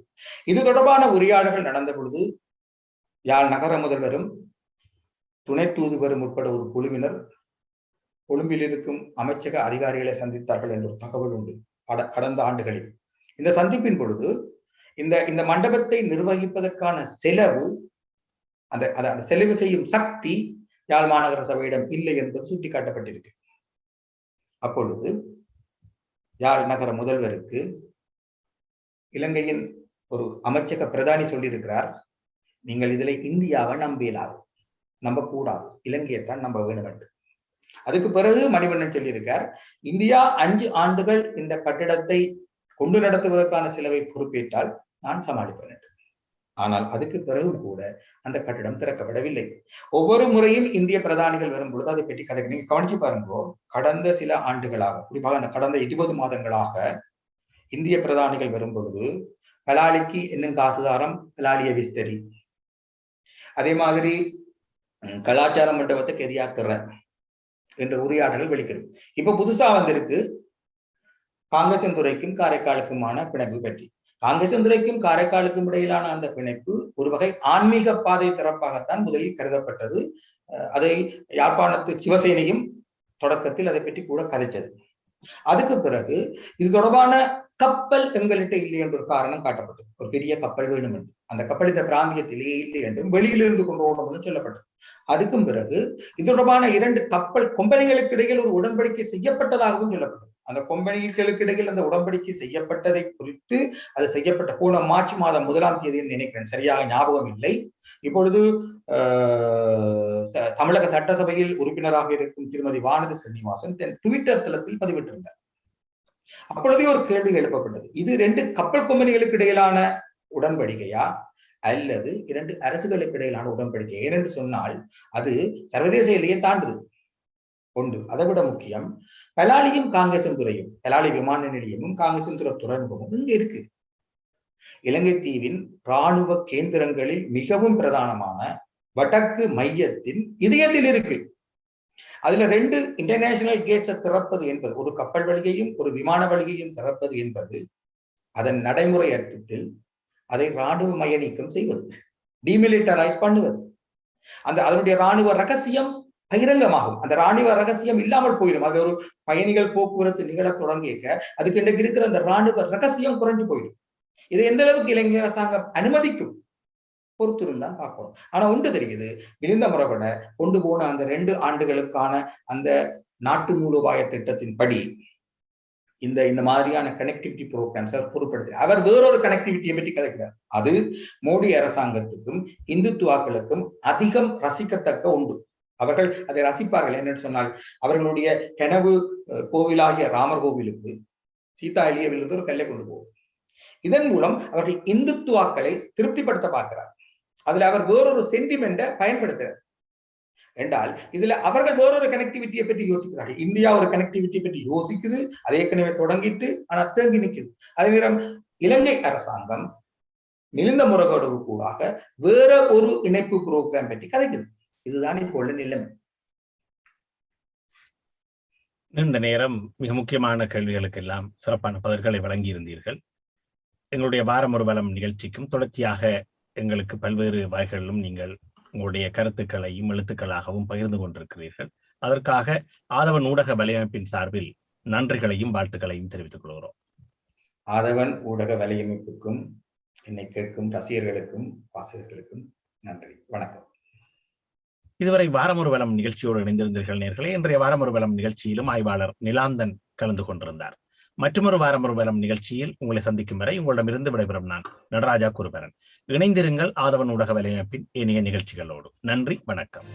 இது தொடர்பான உரையாடல்கள் நடந்த பொழுது யாழ் நகர முதல்வரும் துணை தூதுவரும் உட்பட ஒரு குழுவினர் கொழும்பில் இருக்கும் அமைச்சக அதிகாரிகளை சந்தித்தார்கள் என்ற ஒரு தகவல் உண்டு கடந்த ஆண்டுகளில். இந்த சந்திப்பின் பொழுது இந்த மண்டபத்தை நிர்வகிப்பதற்கான செலவு, அந்த செலவு செய்யும் சக்தி யாழ் மாநகர சபையிடம் இல்லை என்பது சுட்டிக்காட்டப்பட்டிருக்கு. அப்பொழுது யாழ் நகர முதல்வருக்கு இலங்கையின் ஒரு அமைச்சக பிரதானி சொல்லியிருக்கிறார், நீங்கள் இதுல இந்தியாவை நம்பக்கூடாது, இலங்கையைத்தான் நம்ப வேணும் என்று. அதுக்கு பிறகு மணிவண்ணன் சொல்லியிருக்கார், இந்தியா 5 ஆண்டுகள் இந்த கட்டிடத்தை கொண்டு நடத்துவதற்கான செலவை பொறுப்பேற்றால் நான் சமாளிப்பேன் என்று. ஆனால் அதுக்கு பிறகு கூட அந்த கட்டிடம் திறக்கப்படவில்லை. ஒவ்வொரு முறையும் இந்திய பிரதானிகள் வரும்பொழுது அதை பற்றி கதை நீங்க கவனிச்சு பாருங்கோ. கடந்த சில ஆண்டுகளாக, குறிப்பாக அந்த கடந்த 20 மாதங்களாக இந்திய பிரதானிகள் வரும்பொழுது கலாலிக்கு என்னும் காசுதாரம் கலாலிய விஸ்தரி. அதே மாதிரி கலாச்சார மண்டபத்தை கெரியாக்குற என்ற உரையாடல்கள் வெளிக்கிடும். இப்ப புதுசா வந்திருக்கு காங்கேசன்துறைக்கும் காரைக்காலுக்குமான பிணைப்பு பற்றி. காங்கேசன்துறைக்கும் காரைக்காலுக்கும் இடையிலான அந்த பிணைப்பு ஒரு வகை ஆன்மீக பாதை திறப்பாகத்தான் முதலில் கருதப்பட்டது. அதை யாழ்ப்பாணத்து சிவசேனையும் தொடக்கத்தில் அதை பற்றி கூட கதைச்சது. அதுக்கு பிறகு இது தொடர்பான கப்பல் எங்கள்கிட்ட இல்லை என்ற ஒரு காரணம் காட்டப்பட்டது. ஒரு பெரிய கப்பல் வேணும் என்று, அந்த கப்பல் இந்த பிராந்தியத்திலேயே இல்லை என்றும் வெளியிலிருந்து கொண்டு வரணும் சொல்லப்பட்டது. அதுக்கும் பிறகு இது தொடர்பான 2 கப்பல் கொம்பனிகளுக்கு இடையில் ஒரு உடன்படிக்கை செய்யப்பட்டதாகவும் சொல்லப்பட்டது. அந்த கொம்பனிகளுக்கு இடையில் அந்த உடன்படிக்கை செய்யப்பட்டதை குறித்து அது செய்யப்பட்ட போன மார்ச் மாதம் 1ஆம் தேதி நினைக்கிறேன், சரியாக ஞாபகம் இல்லை. இப்பொழுது தமிழக சட்டசபையில் உறுப்பினராக இருக்கும் திருமதி வானதி சீனிவாசன் தன் ட்விட்டர் தளத்தில் பதிவிட்டிருந்தார். அப்பொழுதே ஒரு கேள்வி எழுப்பப்பட்டது, இது 2 கப்பல் கொம்பனிகளுக்கு இடையிலான உடன்படிக்கையா அல்லது 2 அரசுகளுக்கு இடையிலான உடன்படிக்கை? ஏனென்று சொன்னால் அது சர்வதேச எல்லையை தாண்டுது ஒன்று. அதை விட முக்கியம், கலாலியும் காங்கேசன்துறையும், கலாலி விமான நிலையமும் காங்கேசன்துறை துறைமுகமும் இங்க இருக்கு. இலங்கை தீவின் இராணுவ கேந்திரங்களில் மிகவும் பிரதானமான வடக்கு மையத்தின் இதயத்தில் இருக்கு. அதுல 2 இன்டர்நேஷனல் கேட்ஸை திறப்பது என்பது, ஒரு கப்பல் வழியையும் ஒரு விமான வழியையும் திறப்பது என்பது அதன் நடைமுறை அர்த்தத்தில் அதை இராணுவ மய நீக்கம் செய்வது, டிமிலிட்டரைஸ் பண்ணுவது. அதனுடைய இராணுவ ரகசியம் பகிரங்கமாகும். அந்த இராணுவ ரகசியம் இல்லாமல் போயிடும். அது ஒரு பயணிகள் போக்குவரத்து நிகழ தொடங்கிய அதுக்கு இன்றைக்கு இருக்கிற அந்த இராணுவ ரகசியம் குறைஞ்சு போயிடும். இதை எந்த அளவுக்கு இலங்கை அரசாங்கம் அனுமதிக்கும் பொறுத்திருந்தான் பார்க்கணும். ஆனா ஒன்று தெரியுது, மிலிந்த முறைப்பட கொண்டு போன அந்த 2 ஆண்டுகளுக்கான அந்த நாட்டு மூலோபாய திட்டத்தின் படி இந்த மாதிரியான கனெக்டிவிட்டி ப்ரோக்ராம்ஸ் பொருட்படுத்தி அவர் வேறொரு கனெக்டிவிட்டியை பற்றி கதைக்கிறார். அது மோடி அரசாங்கத்துக்கும் இந்துத்துவாக்களுக்கும் அதிகம் ரசிக்கத்தக்க உண்டு. அவர்கள் அதை ரசிப்பார்கள். என்னன்னு சொன்னால், அவர்களுடைய கனவு கோவிலாகிய ராமர் கோவிலுக்கு சீதா எலியவிலிருந்து ஒரு கல்லை கொண்டு போகும். இதன் மூலம் அவர்கள் இந்துத்துவாக்களை திருப்திப்படுத்த பார்க்கிறார். அதுல அவர் வேறொரு சென்டிமெண்ட்டை பயன்படுத்துறார் என்றால், இதுல அவர்கள் வேறொரு கனெக்டிவிட்டியை பற்றி யோசிக்கிறார்கள். இந்தியா ஒரு கனெக்டிவிட்டியை பற்றி யோசிக்குது, அது ஏற்கனவே தொடங்கிட்டு ஆனா தேங்கி நிற்குது. அதே நேரம் இலங்கை அரசாங்கம் மிலிந்த முறைகேடு கூடாக வேற ஒரு இணைப்பு புரோகிராம் பற்றி கதைக்குது. இதுதான் இப்போ உள்ள நிலைமை. நீண்ட நேரம் மிக முக்கியமான கேள்விகளுக்கு எல்லாம் சிறப்பான பதில்களை வழங்கி இருந்தீர்கள். எங்களுடைய வாரம் ஒரு வளம் நிகழ்ச்சிக்கும் தொடர்ச்சியாக எங்களுக்கு பல்வேறு வகைகளிலும் நீங்கள் உங்களுடைய கருத்துக்களையும் எழுத்துக்களாகவும் பகிர்ந்து கொண்டிருக்கிறீர்கள். அதற்காக ஆதவன் ஊடக வலையமைப்பின் சார்பில் நன்றிகளையும் வாழ்த்துக்களையும் தெரிவித்துக் கொள்கிறோம். ஆதவன் ஊடக வலையமைப்புக்கும் என்னை கேட்கும் ரசிகர்களுக்கும் வாசகர்களுக்கும் நன்றி, வணக்கம். இதுவரை வாரம் ஒரு வளம் நிகழ்ச்சியோடு இணைந்திருந்தீர்கள் நேயர்களே. இன்றைய வாரம் ஒரு வளம் நிகழ்ச்சியிலும் ஆய்வாளர் நிலாந்தன் கலந்து கொண்டிருந்தார். மற்றொரு வாரம் ஒரு வளம் நிகழ்ச்சியில் உங்களை சந்திக்கும் வரை உங்களிடமிருந்து விடைபெறும் நான் நடராஜா குருபரன். இணைந்திருங்கள் ஆதவன் ஊடக வலையமைப்பின் இனிய நிகழ்ச்சிகளோடு. நன்றி, வணக்கம்.